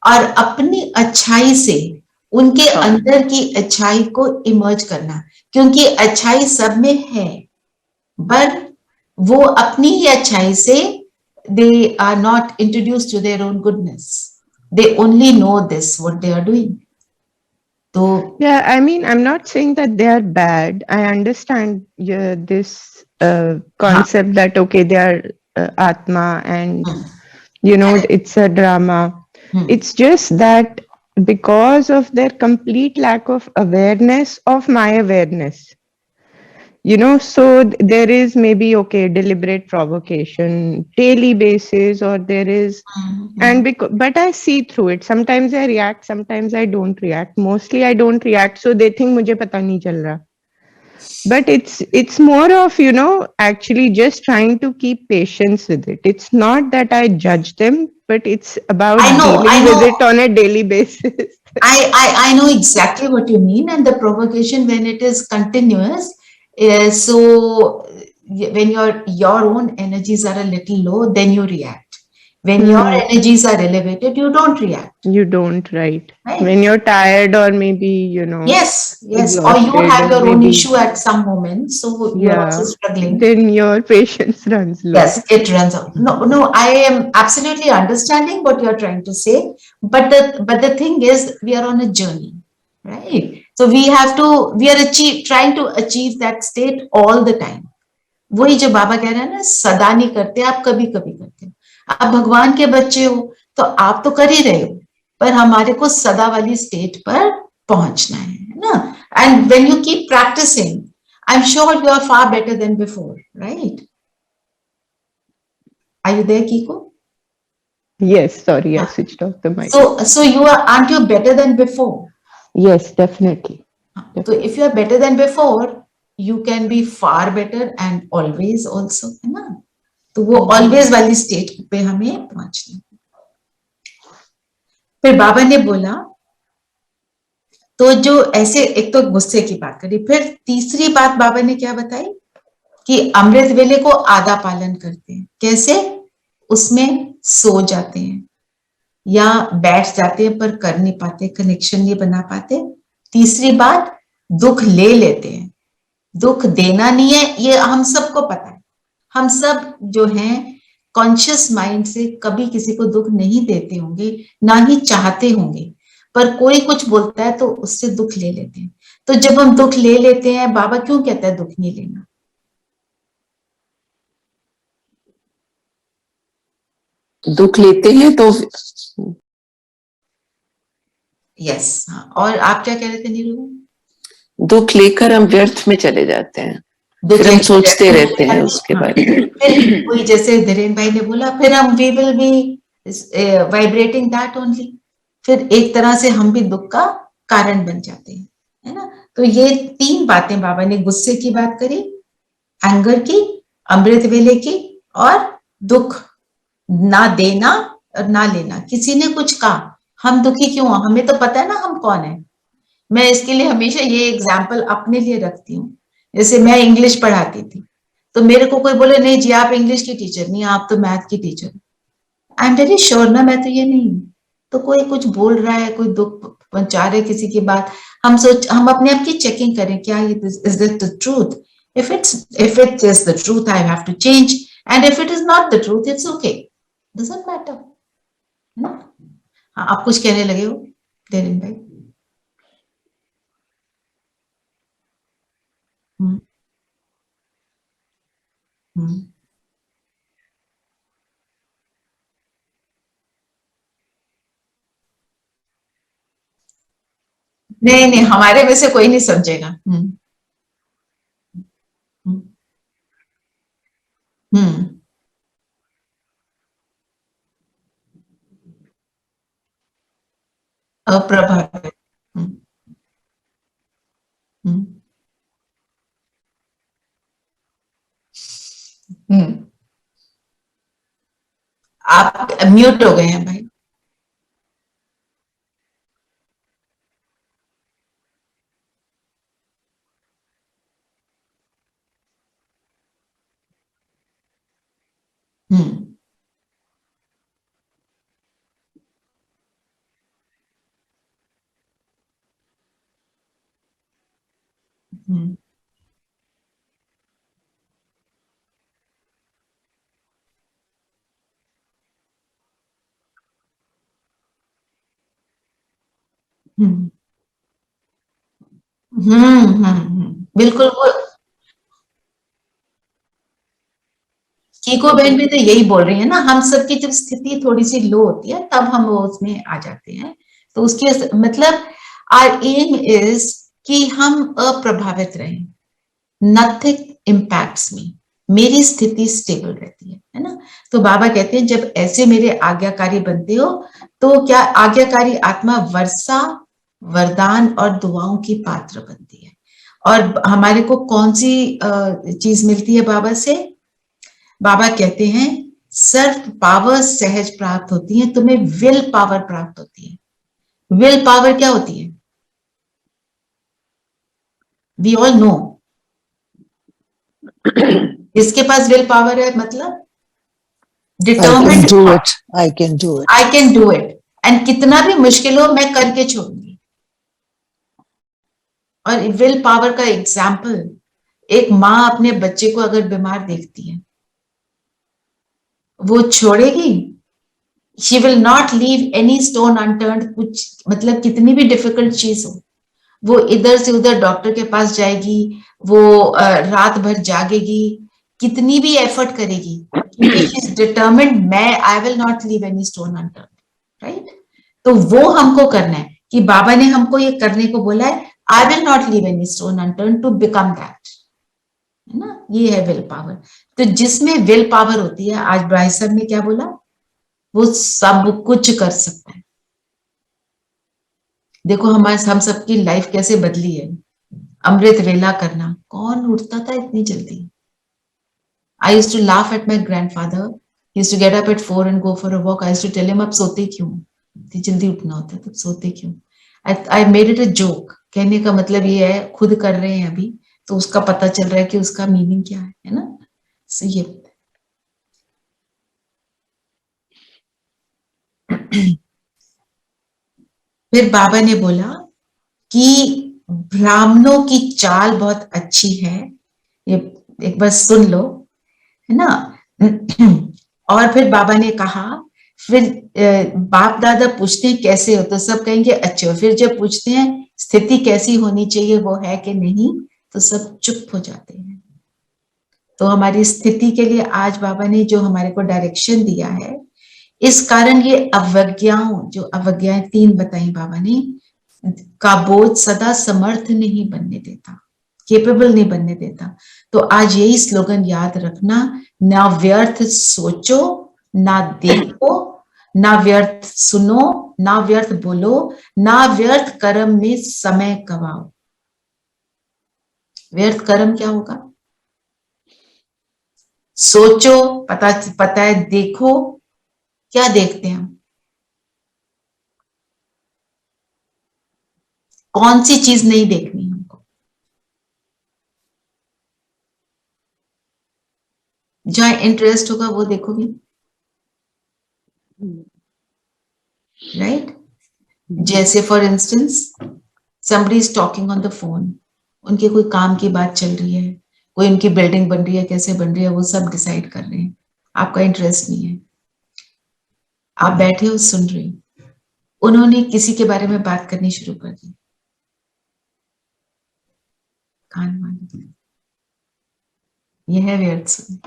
और अपनी अच्छाई से उनके अंदर की अच्छाई को इमर्ज करना, क्योंकि अच्छाई सब में है, पर वो अपनी ही अच्छाई से they are not introduced to their own goodness, they only know this what they are doing. तो Yeah, I mean, I'm not saying that they are bad. I understand this हाँ, concept that, okay, they are Atma and, hmm, you know, correct, it's a drama. Hmm, It's just that because of their complete lack of awareness of my awareness, you know, so there is maybe, okay, deliberate provocation daily basis, or there is, and but I see through it. Sometimes I react, sometimes I don't react. Mostly I don't react, so they think मुझे पता नहीं चल रहा. But it's more of, you know, actually just trying to keep patience with it. It's not that I judge them, but it's about I dealing with know, it on a daily basis. I know exactly what you mean, and the provocation when it is continuous, so when your own energies are a little low, then you react. When your energies are elevated, you don't react, You don't, right? right? When you're tired, or maybe, you know, Yes, or you exhausted, have or your own maybe, issue at some moment, so you are also yeah, struggling. then your patience runs low. Yes, it runs out. No, I am absolutely understanding what you're trying to say, but the thing is, we are on a journey, right? So we are trying to achieve that state all the time. वही जो बाबा कह रहे हैं ना, सदा नहीं करते, आप कभी कभी करते हो. आप भगवान के बच्चे हो, तो आप तो कर ही रहे हो, पर हमारे को सदा वाली स्टेट पर पहुंचना है ना. And when you keep practising, I am sure you are far better than before, right? Are you there, Kiko? Yes, sorry, I switched off the mic. So aren't you better than before? Yes, definitely. So if you are better than before, you can be far better and always also, है ना? तो वो always वाली state पे हमें पहुंचना है. फिर बाबा ने बोला, तो जो ऐसे, एक तो गुस्से की बात करी, फिर तीसरी बात बाबा ने क्या बताई कि अमृत वेले को आधा पालन करते हैं. कैसे? उसमें सो जाते हैं या बैठ जाते हैं, पर कर नहीं पाते, कनेक्शन नहीं बना पाते. तीसरी बात, दुख ले लेते हैं. दुख देना नहीं है, ये हम सबको पता है. हम सब जो हैं कॉन्शियस माइंड से कभी किसी को दुख नहीं देते होंगे, ना ही चाहते होंगे, पर कोई कुछ बोलता है तो उससे दुख ले लेते हैं. तो जब हम दुख ले लेते हैं, बाबा क्यों कहता है दुख नहीं लेना? दुख लेते हैं तो यस, हाँ. और आप क्या कह रहे थे नीरू? दुख लेकर हम व्यर्थ में चले जाते हैं, फिर हम सोचते रहते हैं उसके बारे में. फिर वही जैसे धीरेन भाई ने बोला, फिर हम we will be vibrating that only. फिर एक तरह से हम भी दुख का कारण बन जाते हैं, है ना. तो ये तीन बातें बाबा ने, गुस्से की बात करी, एंगर की, अमृत वेले की, और दुख ना देना और ना लेना. किसी ने कुछ कहा, हम दुखी क्यों? हमें तो पता है ना हम कौन है. मैं इसके लिए हमेशा ये एग्जाम्पल अपने लिए रखती हूँ. जैसे मैं इंग्लिश पढ़ाती थी, तो मेरे को कोई बोले, नहीं जी आप इंग्लिश की टीचर नहीं, आप तो मैथ की teacher. I am very sure ना, मैं तो ये नहीं हूँ. तो कोई कुछ बोल रहा है, कोई दुख पहुंचा रहे किसी की बात, हम अपने आप की चेकिंग करें, क्या ये is this the truth? if it is the truth, I have to change, and if it is not the truth, it's okay, doesn't matter, है ना. हाँ, आप कुछ कहने लगे हो देरिन भाई? नहीं नहीं, हमारे में से कोई नहीं समझेगा. अप्रभावित. आप म्यूट हो गए हैं भाई. बिल्कुल। वो कीको बहन भी तो यही बोल रही है ना, हम सबकी जब स्थिति थोड़ी सी लो होती है तब हम वो उसमें आ जाते हैं। तो उसके मतलब आवर एम इज कि हम अप्रभावित रहें, नथिंग इम्पैक्ट्स मी, मेरी स्थिति स्टेबल रहती है ना। तो बाबा कहते हैं जब ऐसे मेरे आज्ञाकारी बनते हो तो क्या आज्ञाकारी आत्मा वर्षा, वरदान और दुआओं की पात्र बनती है। और हमारे को कौन सी चीज मिलती है बाबा से? बाबा कहते हैं सर्व पावर सहज प्राप्त होती है, तुम्हें विल पावर प्राप्त होती है। विल पावर क्या होती है? वी ऑल नो, इसके पास विल पावर है मतलब determined, I can do it. I can do it, and कितना भी मुश्किल हो मैं करके छोड़ूंगी। और विल पावर का एग्जाम्पल, एक माँ अपने बच्चे को अगर बीमार देखती है वो छोड़ेगी? She will not leave any stone unturned. कुछ मतलब कितनी भी डिफिकल्ट चीज हो, वो इधर से उधर डॉक्टर के पास जाएगी, वो रात भर जागेगी, कितनी भी एफर्ट करेगी, क्योंकि शी इज डिटरमिन्ड, मैं आई will not leave any stone unturned, right. तो वो हमको करना है कि बाबा ने हमको ये करने को बोला है, I will not leave any stone unturned to become that, है ना। ये है विल पावर। तो जिसमें विल पावर होती है, आज भाई साहब ने क्या बोला, वो सब कुछ कर सकता है। देखो हमारे हम सबकी लाइफ कैसे बदली है। अमृत वेला करना, कौन उठता था इतनी जल्दी? I used to laugh at my grandfather, he used to get up at 4 and go for a walk. I used to tell him, अब सोते क्यों, इतनी जल्दी उठना होता है, तब सोते क्यों? I made it a joke. कहने का मतलब ये है खुद कर रहे हैं अभी, तो उसका पता चल रहा है कि उसका मीनिंग क्या है ना। सो ये फिर बाबा ने बोला कि ब्राह्मणों की चाल बहुत अच्छी है, ये एक बार सुन लो, है ना। और फिर बाबा ने कहा, फिर बाप दादा पूछते हैं कैसे हो, तो सब कहेंगे अच्छे हो। फिर जब पूछते हैं स्थिति कैसी होनी चाहिए, वो है कि नहीं, तो सब चुप हो जाते हैं। तो हमारी स्थिति के लिए आज बाबा ने जो हमारे को डायरेक्शन दिया है, इस कारण ये अवज्ञाओं, जो अवज्ञाएं 3 बताई बाबा ने, का बोझ सदा समर्थ नहीं बनने देता, केपेबल नहीं बनने देता। तो आज यही स्लोगन याद रखना, ना व्यर्थ सोचो, ना देखो, ना व्यर्थ सुनो, ना व्यर्थ बोलो, ना व्यर्थ कर्म में समय गवाओ। व्यर्थ कर्म क्या होगा? सोचो, पता है, देखो, क्या देखते हैं हम? कौन सी चीज नहीं देखनी हमको? जहां इंटरेस्ट होगा वो देखोगे, राइट। जैसे for instance somebody is talking on the phone, उनके कोई काम की बात चल रही है, कोई उनकी बिल्डिंग बन रही है, कैसे बन रही है, वो सब डिसाइड कर रहे हैं, आपका इंटरेस्ट नहीं है, आप बैठे हो सुन रहे हो। उन्होंने किसी के बारे में बात करनी शुरू कर दी, कान मान, यह है व्यर्थ सुन,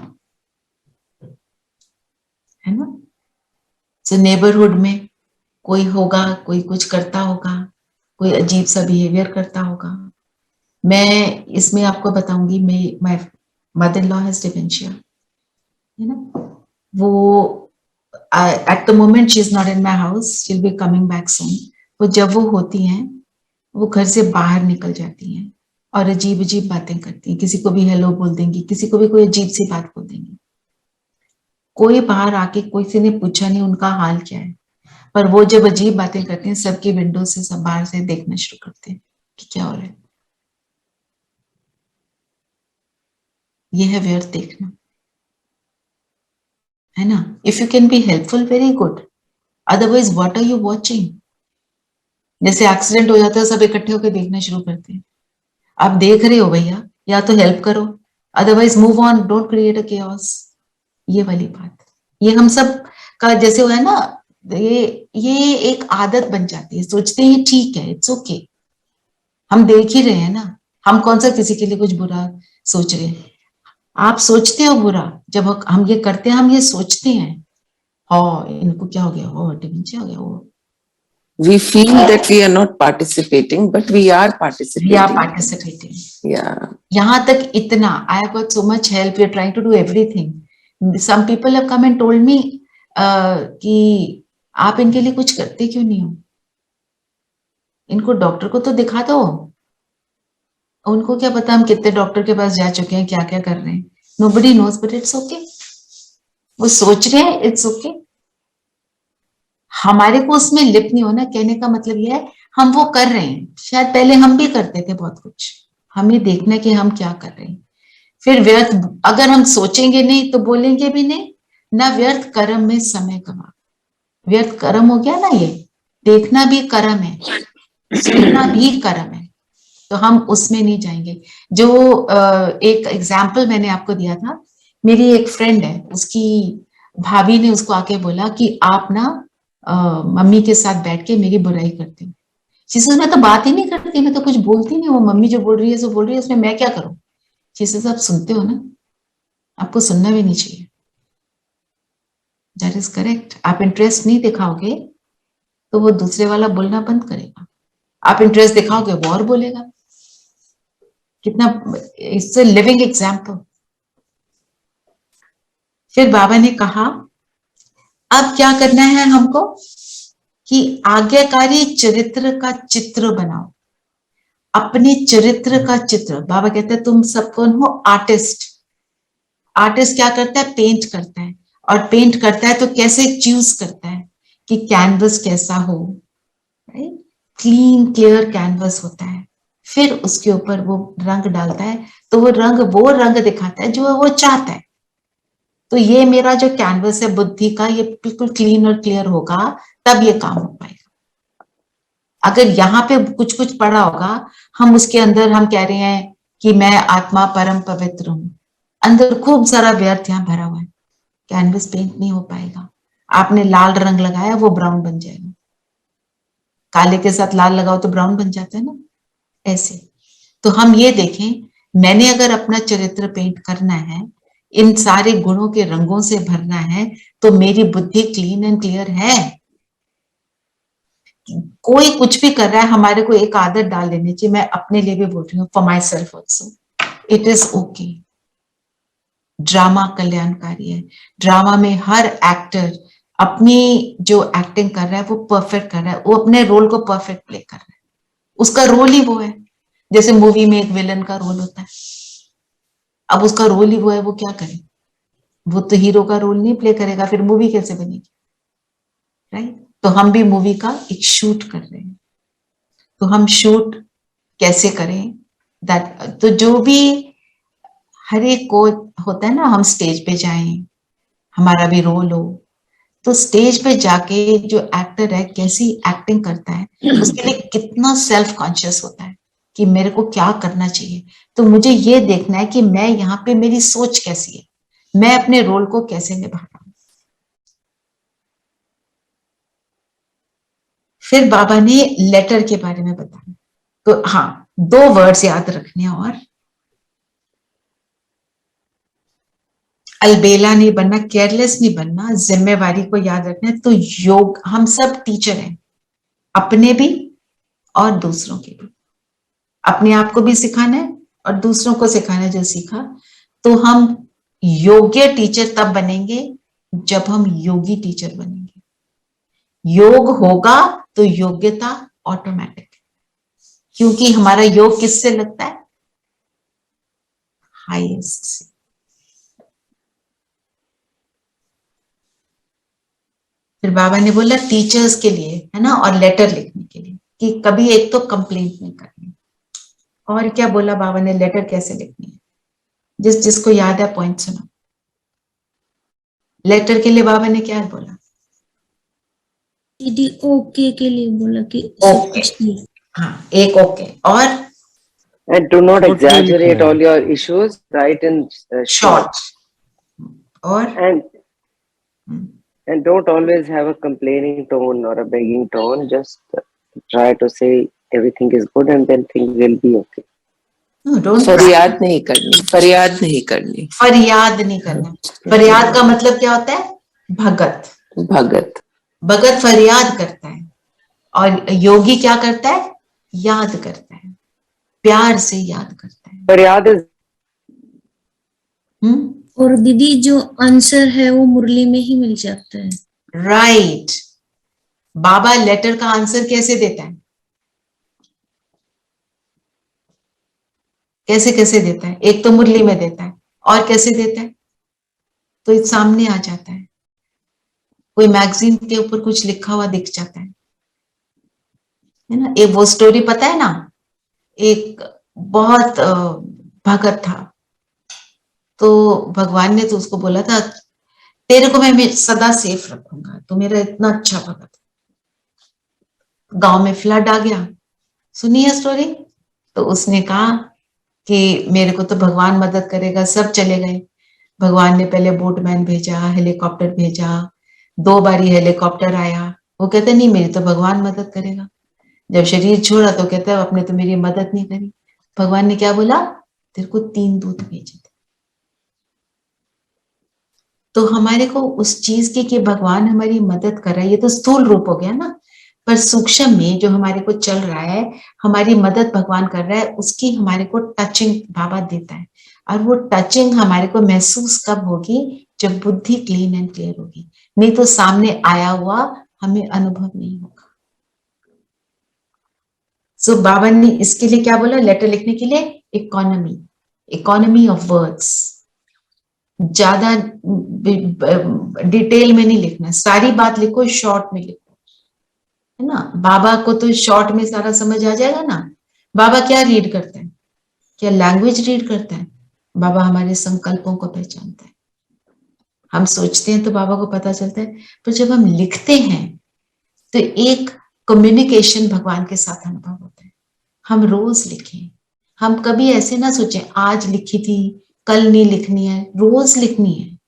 है ना। सो नेबरहुड में कोई होगा, कोई कुछ करता होगा, कोई अजीब सा बिहेवियर करता होगा। मैं इसमें आपको बताऊंगी, my mother in law has dementia, है ना। वो at the moment she is not in my house, she will be coming back soon. तो जब वो होती हैं, वो घर से बाहर निकल जाती हैं और अजीब अजीब बातें करती हैं, किसी को भी हेलो बोल देंगी, किसी को भी कोई अजीब सी बात बोल देंगी। कोई बाहर आके किसी ने पूछा नहीं उनका हाल क्या है, पर वो जब अजीब बातें करते हैं, सबकी विंडो से, सब बाहर से देखना शुरू करते हैं कि क्या हो रहा है। ये है व्यर्थ देखना, है ना। If you can be helpful, very good, otherwise what are you watching? जैसे एक्सीडेंट हो जाता है, सब इकट्ठे होकर देखना शुरू करते हैं। आप देख रहे हो भैया, या तो हेल्प करो, otherwise move on, don't create a chaos. ये वाली बात, ये हम सब का जैसे हुआ है ना, ये एक आदत बन जाती है, सोचते हैं ठीक है, इट्स ओके, हम देख ही रहे हैं ना, हम कौन सा किसी के लिए कुछ बुरा सोच रहे हैं। आप सोचते हो बुरा, जब हम ये करते हैं, हम ये सोचते हैं, हाँ इनको क्या हो गया, हो डिमेंशिया हो गया, वो We feel that we are not participating, but we are participating. we are participating. Yeah. यहाँ तक इतना, I have got so much help, we are trying to do everything. Some people have come and told me कि आप इनके लिए कुछ करते क्यों नहीं हो, इनको डॉक्टर को तो दिखा दो। उनको क्या पता हम कितने डॉक्टर के पास जा चुके हैं, क्या क्या कर रहे हैं, nobody knows, but it's okay. वो सोच रहे हैं, it's okay. हमारे को उसमें लिप नहीं होना, कहने का मतलब यह है हम वो कर रहे हैं, शायद पहले हम भी करते थे बहुत कुछ, हमें देखना कि हम क्या कर रहे हैं। फिर व्यर्थ, अगर हम सोचेंगे नहीं तो बोलेंगे भी नहीं ना, व्यर्थ कर्म में समय कमा, व्यर्थ कर्म हो गया ना, ये देखना भी कर्म है, सुनना भी कर्म है, तो हम उसमें नहीं जाएंगे। जो एक एग्जाम्पल मैंने आपको दिया था, मेरी एक फ्रेंड है, उसकी भाभी ने उसको आके बोला कि आप ना मम्मी के साथ बैठ के मेरी बुराई करते हो। शीशे मैं तो बात ही नहीं करती, मैं तो कुछ बोलती नहीं, वो मम्मी जो बोल रही है सो बोल रही है, उसमें मैं क्या करूं। शीशे आप सुनते हो ना, आपको सुनना भी नहीं चाहिए, दैट इज करेक्ट। आप इंटरेस्ट नहीं दिखाओगे तो वो दूसरे वाला बोलना बंद करेगा, आप इंटरेस्ट दिखाओगे वो और बोलेगा। कितना, इट्स अ लिविंग एग्जाम्पल। फिर बाबा ने कहा अब क्या करना है हमको कि आज्ञाकारी चरित्र का चित्र बनाओ, अपने चरित्र का चित्र। बाबा कहते हैं तुम सब कौन हो, आर्टिस्ट। आर्टिस्ट क्या करता है, पेंट करता है, और पेंट करता है तो कैसे चूज करता है कि कैनवस कैसा हो, राइट, क्लीन क्लियर कैनवस होता है, फिर उसके ऊपर वो रंग डालता है, तो वो रंग दिखाता है जो वो चाहता है। तो ये मेरा जो कैनवस है बुद्धि का, ये बिल्कुल क्लीन और क्लियर होगा, तब ये काम हो पाएगा। अगर यहाँ पे कुछ कुछ पड़ा होगा, हम उसके अंदर हम कह रहे हैं कि मैं आत्मा परम पवित्र हूं, अंदर खूब सारा व्यर्थ यहाँ भरा हुआ है, कैनवस पेंट नहीं हो पाएगा। आपने लाल रंग लगाया, वो ब्राउन बन जाएगा, काले के साथ लाल लगाओ तो ब्राउन बन जाता है ना, ऐसे। तो हम ये देखें, मैंने अगर अपना चरित्र पेंट करना है, इन सारे गुणों के रंगों से भरना है, तो मेरी बुद्धि क्लीन एंड क्लियर है। कोई कुछ भी कर रहा है, हमारे को एक आदत डाल देनी चाहिए, मैं अपने लिए भी बोल रही हूँ, for my self also, it is okay. Drama कल्याणकारी है, ड्रामा में हर एक्टर अपनी जो एक्टिंग कर रहा है वो परफेक्ट कर रहा है, वो अपने रोल को परफेक्ट प्ले कर रहा है, उसका रोल ही वो है। जैसे मूवी में एक विलन का रोल होता है, अब उसका रोल ही वो है, वो क्या करे, वो तो हीरो का रोल नहीं प्ले करेगा, फिर मूवी कैसे बनेगी, राइट। तो हम भी मूवी का एक शूट कर रहे हैं, तो हम शूट कैसे करें, दैट तो जो भी हर एक को होता है ना, हम स्टेज पे जाएं, हमारा भी रोल हो, तो स्टेज पे जाके जो एक्टर है कैसी एक्टिंग करता है, उसके लिए कितना सेल्फ कॉन्शियस होता है कि मेरे को क्या करना चाहिए। तो मुझे ये देखना है कि मैं यहाँ पे मेरी सोच कैसी है, मैं अपने रोल को कैसे निभा रहा हूं। फिर बाबा ने लेटर के बारे में बताया, तो हाँ, 2 वर्ड्स याद रखने, और अलबेला नहीं बनना, केयरलेस नहीं बनना, जिम्मेवारी को याद रखना है। तो योग, हम सब टीचर हैं, अपने भी और दूसरों के भी, अपने आप को भी सिखाना है और दूसरों को सिखाना है जो सीखा। तो हम योग्य टीचर तब बनेंगे जब हम योगी टीचर बनेंगे। योग होगा तो योग्यता ऑटोमेटिक, क्योंकि हमारा योग किससे लगता है, हाईएस्ट से। फिर बाबा ने बोला टीचर्स के लिए है ना, और लेटर लिखने के लिए, कि कभी एक तो कंप्लेंट नहीं करनी। और क्या बोला बाबा ने, लेटर कैसे लिखनी है, जिसको याद है पॉइंट सुनो। लेटर के लिए बाबा ने क्या बोला, दीदी ओके के लिए बोला कि ओके, हाँ एक ओके, और And do not exaggerate all your issues, write in short. और and don't always have a complaining tone or a begging tone, just try to say everything is good and then things will be okay. No, don't फरियाद नहीं करनी, फरियाद नहीं करनी, फरियाद नहीं करना। फरियाद का मतलब क्या होता है? भगत। भगत। भगत फरियाद करता है और योगी क्या करता है? याद करता है, प्यार से याद करता है। फरियाद is और दीदी जो आंसर है वो मुरली में ही मिल जाता है। राइट। बाबा लेटर का आंसर कैसे देता है? कैसे कैसे देता है? एक तो मुरली में देता है, और कैसे देता है? तो ये सामने आ जाता है, कोई मैगजीन के ऊपर कुछ लिखा हुआ दिख जाता है ना। एक वो स्टोरी पता है ना, एक बहुत भगत था, तो भगवान ने तो उसको बोला था तेरे को मैं सदा सेफ रखूंगा, तो मेरा इतना अच्छा भगत। गांव में फ्लड आ गया, सुनी है स्टोरी? तो उसने कहा कि मेरे को तो भगवान मदद करेगा, सब चले गए। भगवान ने पहले बोटमैन भेजा, हेलीकॉप्टर भेजा, 2 बारी हेलीकॉप्टर आया। वो कहते नहीं मेरी तो भगवान मदद करेगा। जब शरीर छोड़ा तो कहता है आपने तो मेरी मदद नहीं करी। भगवान ने क्या बोला? तेरे को 3 दूत भेजे थे। तो हमारे को उस चीज की कि भगवान हमारी मदद कर रहा है, ये तो स्थूल रूप हो गया ना, पर सूक्ष्म में जो हमारे को चल रहा है, हमारी मदद भगवान कर रहा है, उसकी हमारे को टचिंग बाबा देता है। और वो टचिंग हमारे को महसूस कब होगी? जब बुद्धि क्लीन एंड क्लियर होगी, नहीं तो सामने आया हुआ हमें अनुभव नहीं होगा। सो बाबा ने इसके लिए क्या बोला? लेटर लिखने के लिए इकोनॉमी ऑफ वर्ड्स। ज्यादा डिटेल में नहीं लिखना, सारी बात लिखो, शॉर्ट में लिखो, है ना। बाबा को तो शॉर्ट में सारा समझ आ जाएगा ना। बाबा क्या रीड करता है? क्या लैंग्वेज रीड करता है? बाबा हमारे संकल्पों को पहचानता है। हम सोचते हैं तो बाबा को पता चलता है, पर जब हम लिखते हैं तो एक कम्युनिकेशन भगवान के साथ अनुभव होता है। हम रोज लिखें, हम कभी ऐसे ना सोचें आज लिखी थी कल नहीं लिखनी है, रोज लिखनी है।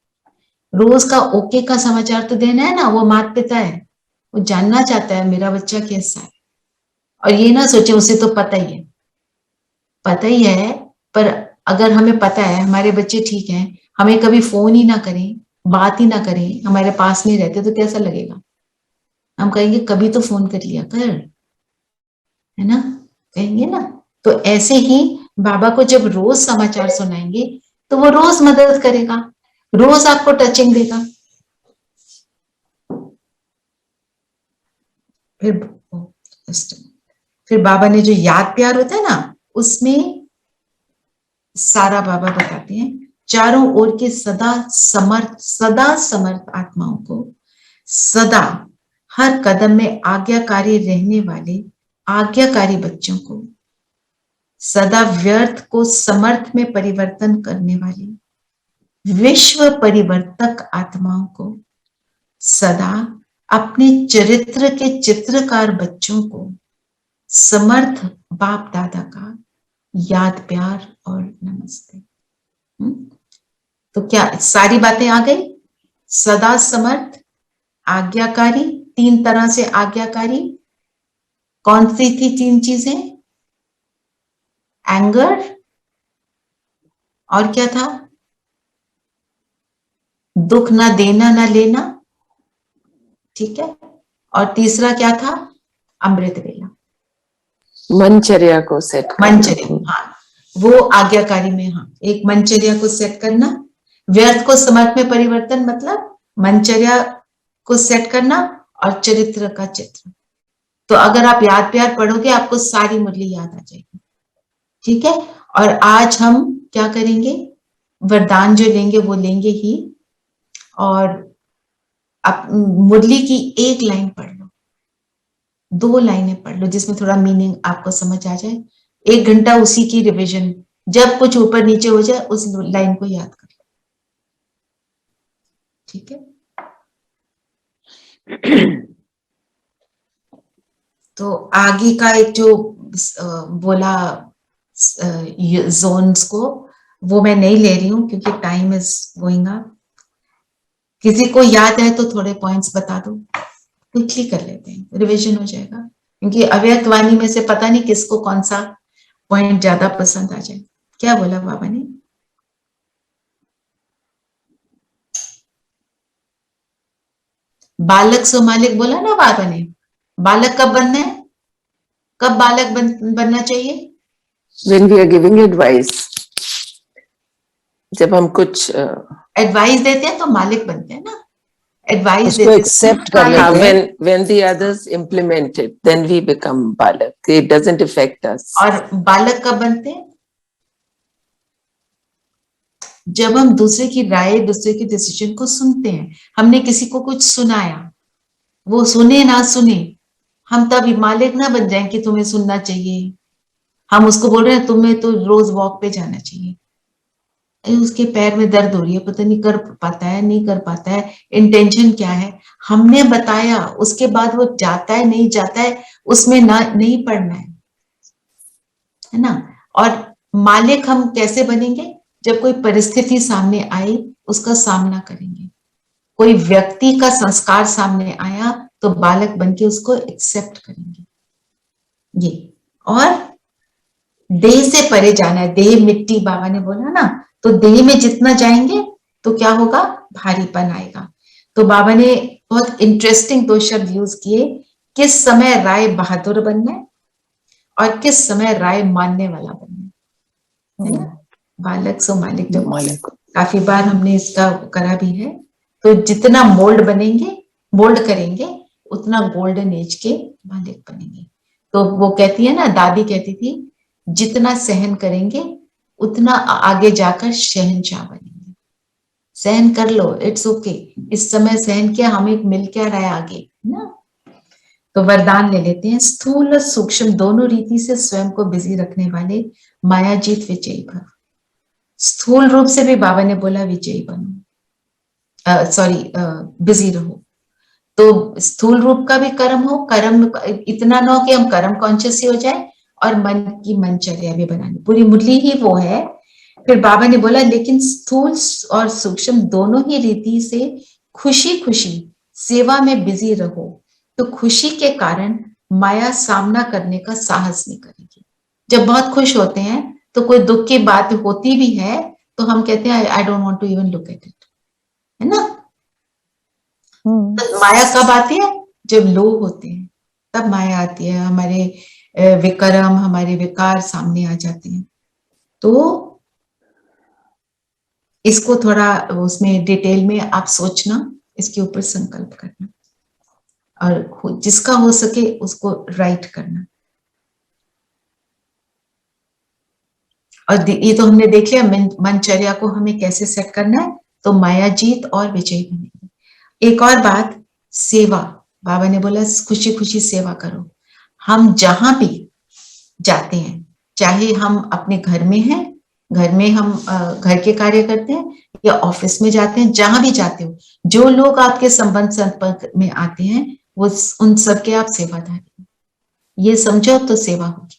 रोज का ओके का समाचार तो देना है ना। वो माता पिता है, वो जानना चाहता है मेरा बच्चा कैसा है। और ये ना सोचे उसे तो पता ही है, पता ही है। पर अगर हमें पता है हमारे बच्चे ठीक हैं, हमें कभी फोन ही ना करें, बात ही ना करें, हमारे पास नहीं रहते, तो कैसा लगेगा? हम कहेंगे कभी तो फोन कर लिया कर, है ना, कहेंगे ना। तो ऐसे ही बाबा को जब रोज समाचार सुनाएंगे तो वो रोज मदद करेगा, रोज आपको टचिंग देगा। फिर बाबा ने जो याद प्यार होता है ना, उसमें सारा बाबा बताते हैं चारों ओर के सदा समर्थ आत्माओं को, सदा हर कदम में आज्ञाकारी रहने वाले आज्ञाकारी बच्चों को, सदा व्यर्थ को समर्थ में परिवर्तन करने वाली विश्व परिवर्तक आत्माओं को, सदा अपने चरित्र के चित्रकार बच्चों को समर्थ बाप दादा का याद प्यार और नमस्ते। तो क्या सारी बातें आ गई? सदा समर्थ, आज्ञाकारी, 3 तरह से आज्ञाकारी। कौन सी थी 3 चीजें? एंगर, और क्या था? दुख ना देना ना लेना, ठीक है। और तीसरा क्या था? अमृत वेला, मनचर्या को सेट करना। मनचर्या, हाँ, वो आज्ञाकारी में, हाँ, एक मनचर्या को सेट करना। व्यर्थ को समर्थ में परिवर्तन, मतलब मनचर्या को सेट करना और चरित्र का चित्र। तो अगर आप याद प्यार पढ़ोगे आपको सारी मुरली याद आ जाएगी, ठीक है। और आज हम क्या करेंगे? वरदान जो लेंगे वो लेंगे ही, और आप मुरली की 1 लाइन पढ़ लो, 2 लाइनें पढ़ लो जिसमें थोड़ा मीनिंग आपको समझ आ जाए। 1 घंटा उसी की रिवीजन, जब कुछ ऊपर नीचे हो जाए उस लाइन को याद कर लो, ठीक है। तो आगे का एक जो बोला जोन्स को, वो मैं नहीं ले रही हूँ क्योंकि टाइम इज गोइंग अप। किसी को याद है तो थोड़े पॉइंट्स बता दो, क्विकली कर लेते हैं, रिवीजन हो जाएगा। क्योंकि अव्यक्त वाणी में से पता नहीं किसको कौन सा पॉइंट ज्यादा पसंद आ जाए। क्या बोला बाबा ने? बालक सो मालिक बोला ना बाबा ने। बालक कब बनना है? कब बालक बनना चाहिए? When we are giving advice, जब हम कुछ एडवाइस देते हैं तो मालिक बनते हैं ना। एडवाइस उसको देते एक्सेप्ट कर लेते हैं। when the others implement it, then we become balak. It doesn't affect us. और बालक कब बनते हैं? जब हम दूसरे की राय, दूसरे के डिसीजन को सुनते हैं। हमने किसी को कुछ सुनाया, वो सुने ना सुने, हम तब मालिक ना बन जाए कि तुम्हें सुनना चाहिए। हम उसको बोल रहे हैं तुम्हें तो रोज वॉक पे जाना चाहिए, उसके पैर में दर्द हो रही है, पता नहीं कर पाता है नहीं कर पाता है, इंटेंशन क्या है, हमने बताया, उसके बाद वो जाता है नहीं जाता है, उसमें ना नहीं पड़ना है ना। और मालिक हम कैसे बनेंगे? जब कोई परिस्थिति सामने आई उसका सामना करेंगे। कोई व्यक्ति का संस्कार सामने आया तो बालक बनके उसको एक्सेप्ट करेंगे। ये और देह से परे जाना है। देह मिट्टी, बाबा ने बोला ना, तो देह में जितना जाएंगे तो क्या होगा? भारीपन आएगा। तो बाबा ने बहुत इंटरेस्टिंग दो शब्द यूज किए, किस समय राय बहादुर बनना है और किस समय राय मानने वाला बनना है ना। बालक सो मालिक, जब मालिक काफी बार हमने इसका करा भी है। तो जितना मोल्ड बनेंगे, मोल्ड करेंगे, उतना गोल्डन एज के मालिक बनेंगे। तो वो कहती है ना, दादी कहती थी, जितना सहन करेंगे उतना आगे जाकर शहनशाह बनेंगे। सहन कर लो, इट्स ओके। इस समय सहन किया, हमें मिल क्या रहा है आगे ना। तो वरदान ले लेते हैं। स्थूल और सूक्ष्म दोनों रीति से स्वयं को बिजी रखने वाले माया जीत विजयी भव। स्थूल रूप से भी बाबा ने बोला विजयी बनो, बिजी रहो। तो स्थूल रूप का भी कर्म हो, कर्म इतना ना हो कि हम कर्म कॉन्शियस ही हो जाए, और मन की मनचर्या भी बनानी, पूरी मुरली ही वो है। फिर बाबा ने बोला लेकिन स्थूल और सूक्ष्म दोनों ही रीति से खुशी खुशी सेवा में बिजी रहो, तो खुशी के कारण माया सामना करने का साहस नहीं करेगी। जब बहुत खुश होते हैं तो कोई दुख की बात होती भी है तो हम कहते हैं I don't want to even look at it, है ना। तो माया कब आती है? जब लो होते हैं तब माया आती है। हमारे विकर्म, हमारे विकार सामने आ जाते हैं। तो इसको थोड़ा उसमें डिटेल में आप सोचना, इसके ऊपर संकल्प करना, और जिसका हो सके उसको राइट करना। और ये तो हमने देख लिया मनचर्या को हमें कैसे सेट करना है, तो माया जीत और विजयी बनेगी। एक और बात, सेवा। बाबा ने बोला खुशी खुशी सेवा करो। हम जहां भी जाते हैं, चाहे हम अपने घर में हैं, घर में हम घर के कार्य करते हैं, या ऑफिस में जाते हैं, जहां भी जाते हो, जो लोग आपके संबंध संपर्क में आते हैं वो उन सबके आप सेवादारी। ये समझो तो सेवा होगी।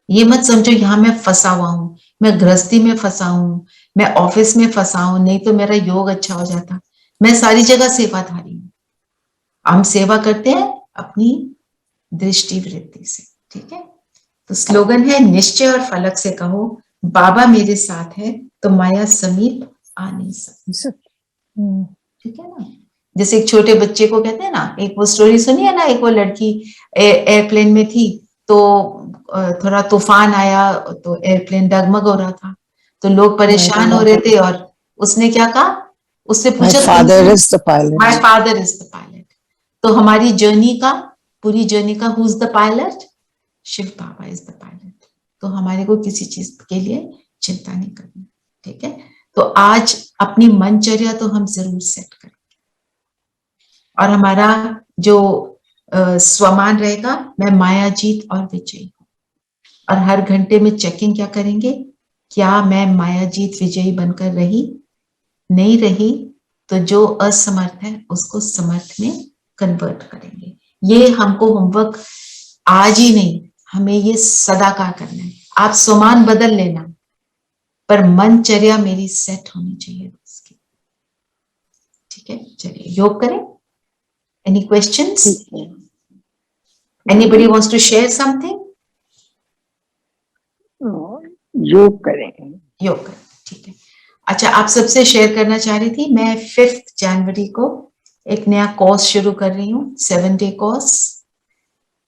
ये मत समझो यहाँ मैं फंसा हुआ हूं, मैं गृहस्थी में फंसा हूं, मैं ऑफिस में फंसा हूं, नहीं तो मेरा योग अच्छा हो जाता। मैं सारी जगह सेवाधारी हूं। हम सेवा करते हैं अपनी दृष्टि वृत्ति से, ठीक है। तो स्लोगन है, निश्चय और फलक से कहो बाबा मेरे साथ है तो माया समीप आ नहीं सकती। ठीक है ना। जैसे एक छोटे बच्चे को कहते हैं ना, एक वो स्टोरी सुनी है ना, एक वो लड़की एयरप्लेन में थी, तो थोड़ा तूफान आया तो एयरप्लेन डगमग हो रहा था, तो लोग परेशान हो रहे थे, और उसने क्या कहा, उससे पूछा My father is the pilot. My father is the pilot. तो हमारी जर्नी का, पूरी जर्नी का who's the pilot? Shiv Baba is the pilot. तो हमारे को किसी चीज के लिए चिंता नहीं करनी, ठीक है। तो आज अपनी मनचर्या तो हम जरूर सेट करेंगे, और हमारा जो स्वमान रहेगा, मैं माया जीत और विजयी हूँ। और हर घंटे में चेकिंग क्या करेंगे, क्या मैं माया जीत विजयी बनकर रही, नहीं रही, तो जो असमर्थ है उसको समर्थ में कन्वर्ट करेंगे। ये हमको होमवर्क आज ही नहीं, हमें ये सदा का करना है। आप स्वमान बदल लेना, पर मनचर्या मेरी सेट होनी चाहिए उसकी, ठीक है। चलिए योग करें। Any questions? Anybody wants to share something? योग करें। योग करें, ठीक है। अच्छा, आप सबसे शेयर करना चाह रही थी, मैं 5 जनवरी को एक नया कोर्स शुरू कर रही हूँ, 7-day कोर्स।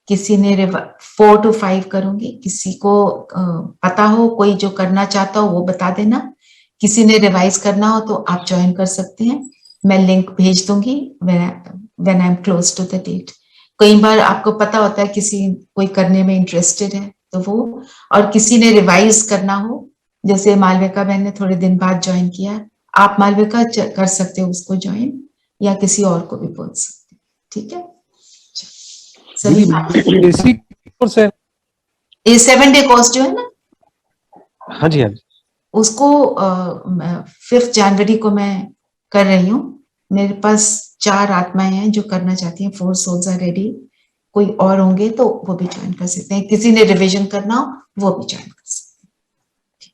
किसी ने 4 to 5 करूंगी, किसी को पता हो, कोई जो करना चाहता हो वो बता देना। किसी ने रिवाइज करना हो तो आप ज्वाइन कर सकते हैं, मैं लिंक भेज दूंगी when I am close to the date. कई बार आपको पता होता है किसी कोई करने में इंटरेस्टेड है तो वो, और किसी ने रिवाइज करना हो, जैसे मालविका बहन ने थोड़े दिन बाद ज्वाइन किया, आप मालविका कर सकते हो उसको ज्वाइन, या किसी और को भी बोल सकते हैं, ठीक है। सभी बेसिक कोर्स है ये 7-day कोर्स जो है ना, हाँ जी हाँ जी, उसको 5 जनवरी को मैं कर रही हूँ। मेरे पास 4 आत्माएं हैं जो करना चाहती हैं, 4 souls are ready। कोई और होंगे तो वो भी ज्वाइन कर सकते हैं, किसी ने रिवीजन करना हो वो भी ज्वाइन कर सकते हैं।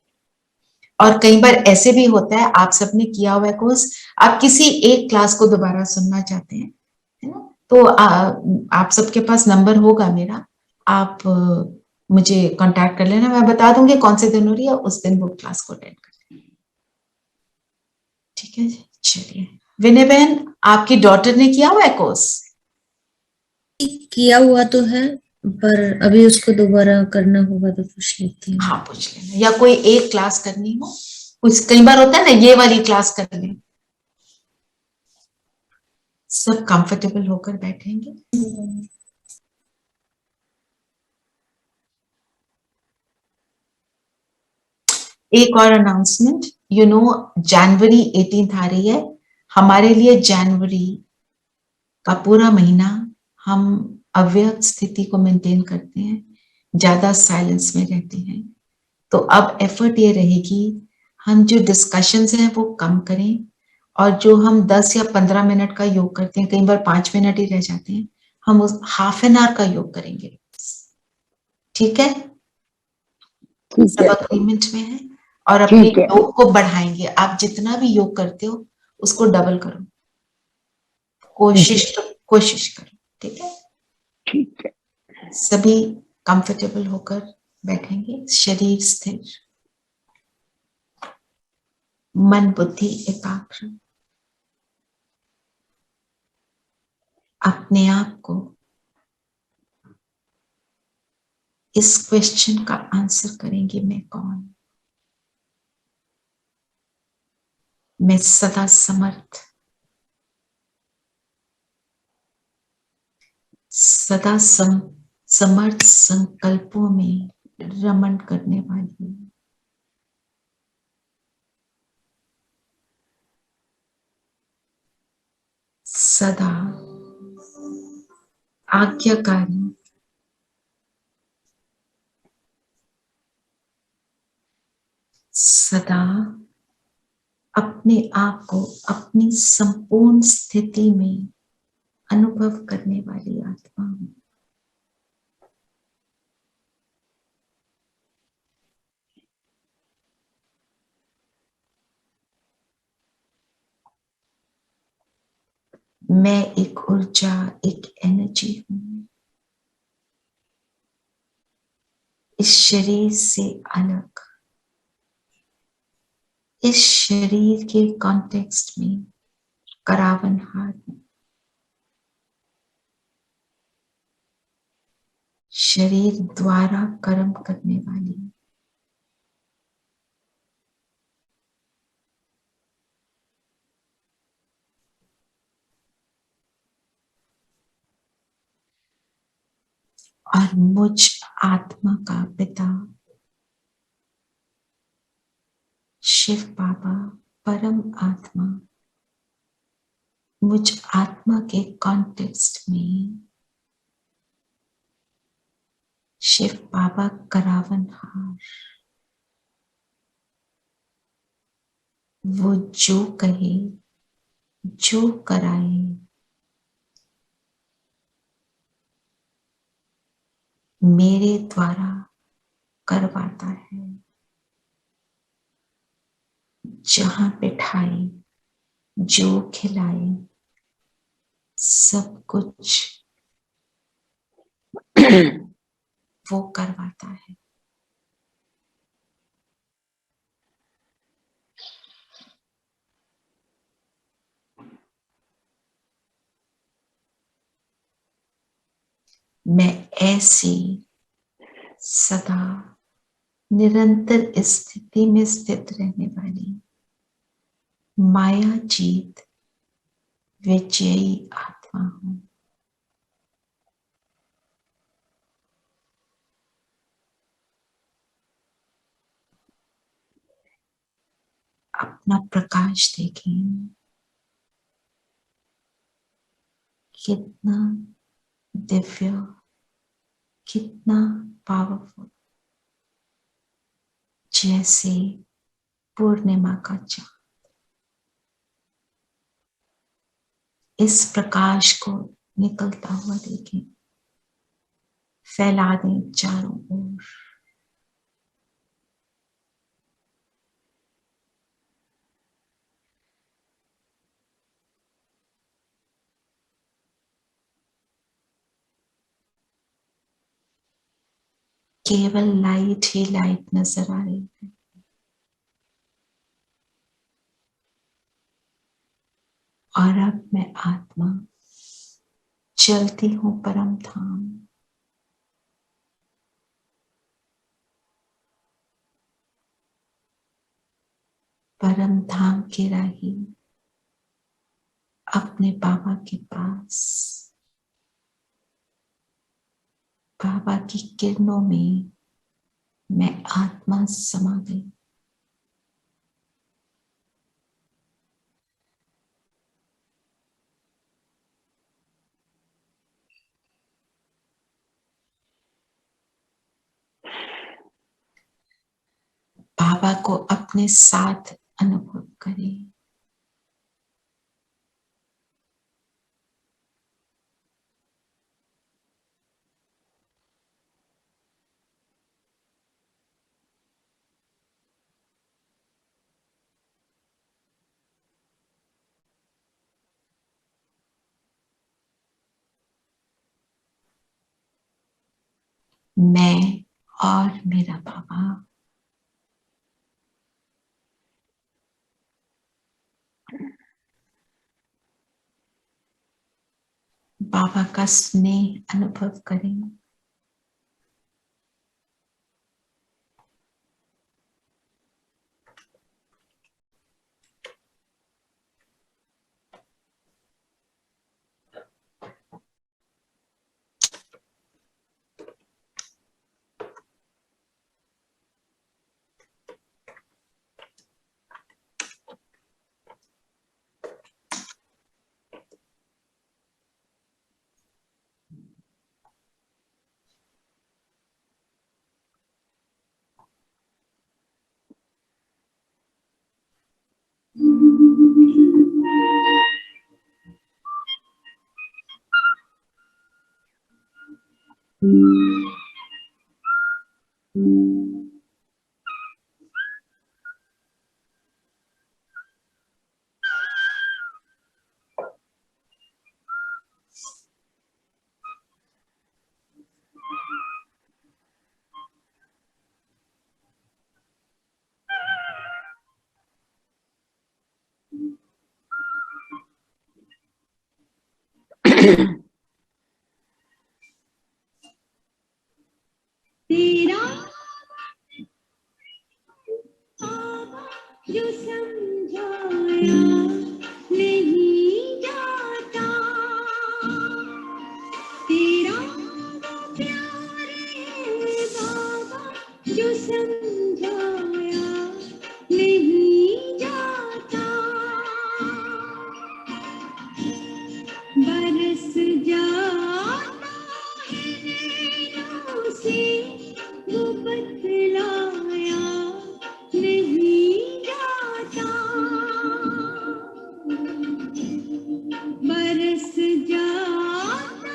और कई बार ऐसे भी होता है, आप सबने किया हुआ है कोर्स, आप किसी एक क्लास को दोबारा सुनना चाहते हैं, है ना, तो आप सबके पास नंबर होगा मेरा, आप मुझे कांटेक्ट कर लेना, मैं बता दूंगी कौन से दिन हो रही है, उस दिन वो क्लास को अटेंड कर लेना, ठीक है जी। चलिए विनय बहन, आपकी डॉटर ने किया हुआ है कोर्स? किया हुआ तो है, पर अभी उसको दोबारा करना होगा तो पूछ लेती हूँ। हाँ पूछ लेना, या कोई एक क्लास करनी हो, कुछ कई बार होता है ना ये वाली क्लास कर लें। सब कंफर्टेबल होकर बैठेंगे। एक और अनाउंसमेंट, यू नो जनवरी 18 आ रही है, हमारे लिए जनवरी का पूरा महीना हम अव्यक्त स्थिति को मेंटेन करते हैं, ज्यादा साइलेंस में रहते हैं। तो अब एफर्ट ये रहेगी हम जो डिस्कशंस हैं वो कम करें, और जो हम 10 या 15 मिनट का योग करते हैं, कई बार 5 मिनट ही रह जाते हैं, हम उस हाफ एन आवर का योग करेंगे, ठीक है? सब अग्रीमेंट में है। और अपने योग को बढ़ाएंगे, आप जितना भी योग करते हो उसको डबल करो, कोशिश करो, ठीक है? ठीक है। सभी कंफर्टेबल होकर बैठेंगे, शरीर स्थिर, मन बुद्धि एकाग्र। अपने आप को इस क्वेश्चन का आंसर करेंगे, मैं कौन? मैं सदा समर्थ, सदा समर्थ संकल्पों में रमण करने वाली हूं। सदा आज्ञाकारी, सदा अपने आप को अपनी संपूर्ण स्थिति में अनुभव करने वाली आत्मा हूं। मैं एक ऊर्जा, एक एनर्जी हूं, इस शरीर से अलग, इस शरीर के कॉन्टेक्स्ट में करावनहार हूं। शरीर द्वारा कर्म करने वाली, और मुझ आत्मा का पिता शिव बाबा परम आत्मा मुझ आत्मा के कॉन्टेक्स्ट में शिव बाबा करावनहार, वो जो कहे जो कराए मेरे द्वारा करवाता है। जहां बिठाए, जो खिलाए, सब कुछ वो करवाता है। मैं ऐसी सदा निरंतर स्थिति में स्थित रहने वाली माया जीत विजयी आत्मा हूं। अपना प्रकाश देखें, कितना दिव्य, कितना पावरफुल, जैसे पूर्णिमा का चांद। इस प्रकाश को निकलता हुआ देखें, फैला दें चारों ओर। केवल लाइट ही लाइट नजर आ रही है। और अब मैं आत्मा चलती हूं परम धाम। परम धाम की राही अपने बाबा के पास, बाबा की किरणों में मैं आत्मा समा गई। बाबा को अपने साथ अनुभव करें। मैं और मेरा बाबा बाबा का स्नेह अनुभव करें। तेरा जो समझाया नहीं जाता, तेरा प्यारे बाबा जो समझाया नहीं जाता। बरस जाता है नैनों से वो बतलाया नहीं जाता। बरस जाता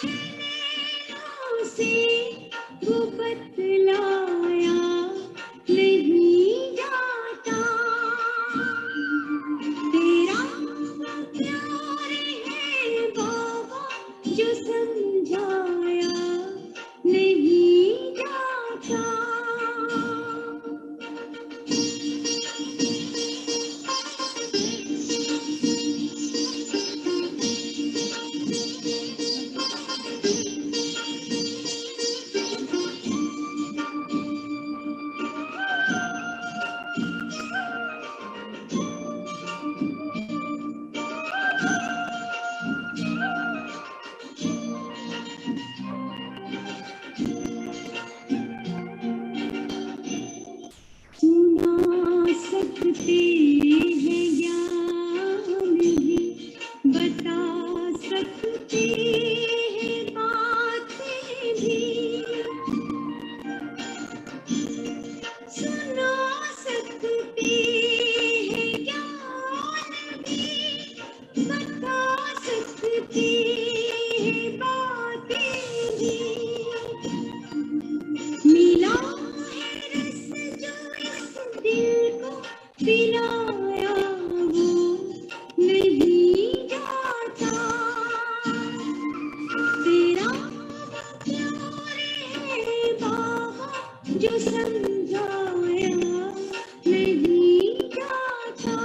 है नैनों से वो बतलाया नहीं जाता। तेरा प्यार है बाबा जो समझाया जो समझाया नहीं जाता।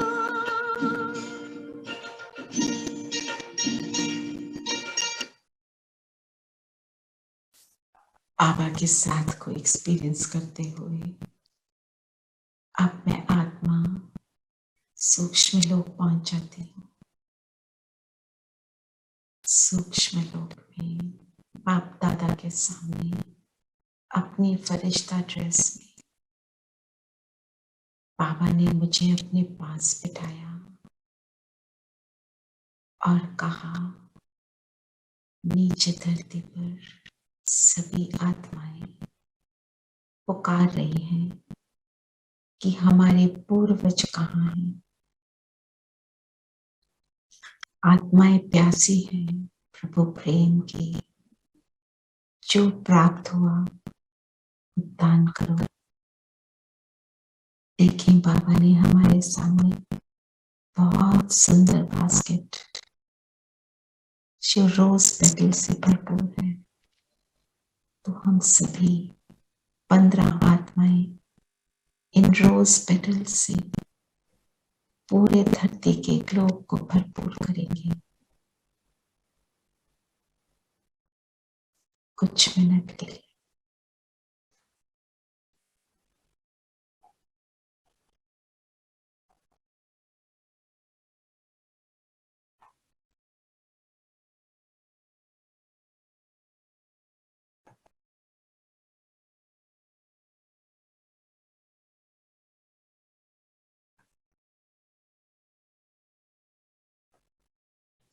बाबा के साथ को एक्सपीरियंस करते हुए अब मैं आत्मा सूक्ष्म लोक पहुंच जाती हूँ। सूक्ष्म लोक में बाप दादा के सामने अपनी फरिश्ता ड्रेस में बाबा ने मुझे अपने पास बिठाया और कहा, नीचे धरती पर सभी आत्माएं पुकार रही हैं कि हमारे पूर्वज कहाँ हैं। आत्माएं प्यासी हैं प्रभु प्रेम की, जो प्राप्त हुआ दान करो। देखें, बाबा ने हमारे सामने बहुत सुंदर बास्केट जो रोज पेटल से भरपूर है। तो हम सभी 15 आत्माएं इन रोज पेटल से पूरे धरती के ग्लोब को भरपूर करेंगे। कुछ मिनट के लिए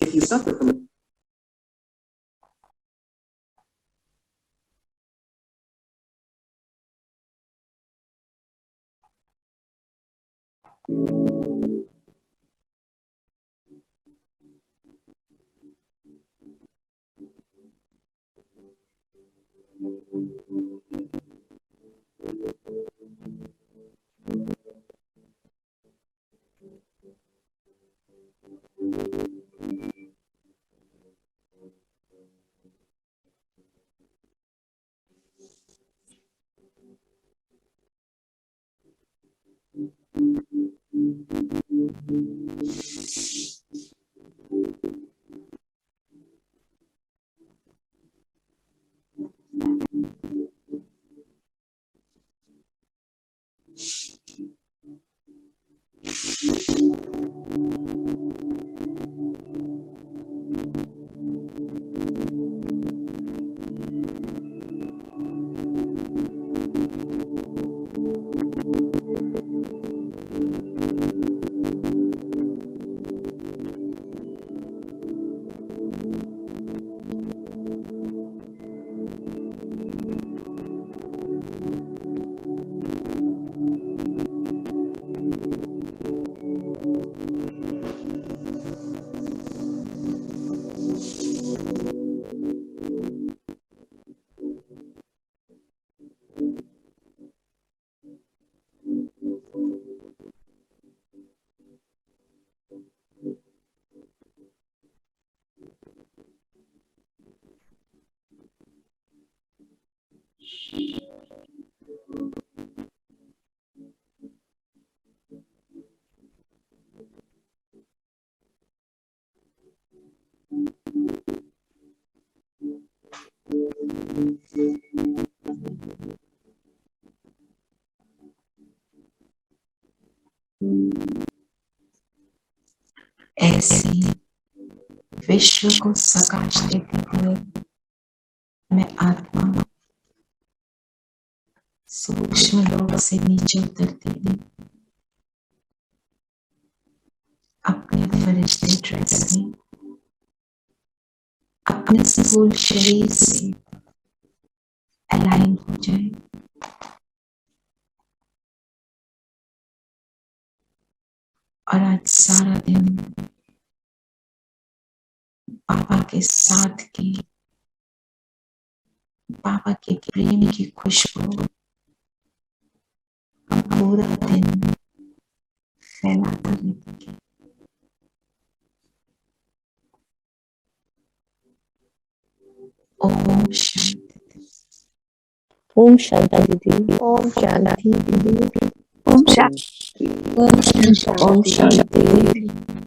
If you suffer from ऐसी विश्व को सकाश देते हुए मैं आत्मा सूक्ष्म लोक से नीचे उतरती हुई अपने फरिश्ते ड्रेस में अपने स्थूल शरीर से अलाइन हो जाए। और आज सारा दिन बाबा के साथ की, बाबा के प्रेम की खुशबू हम पूरा दिन फैलाते रहेंगे। ओम शांति। ओम शांति दीदी। ओम शांति दीदी। ओम शांति। ओम शांति।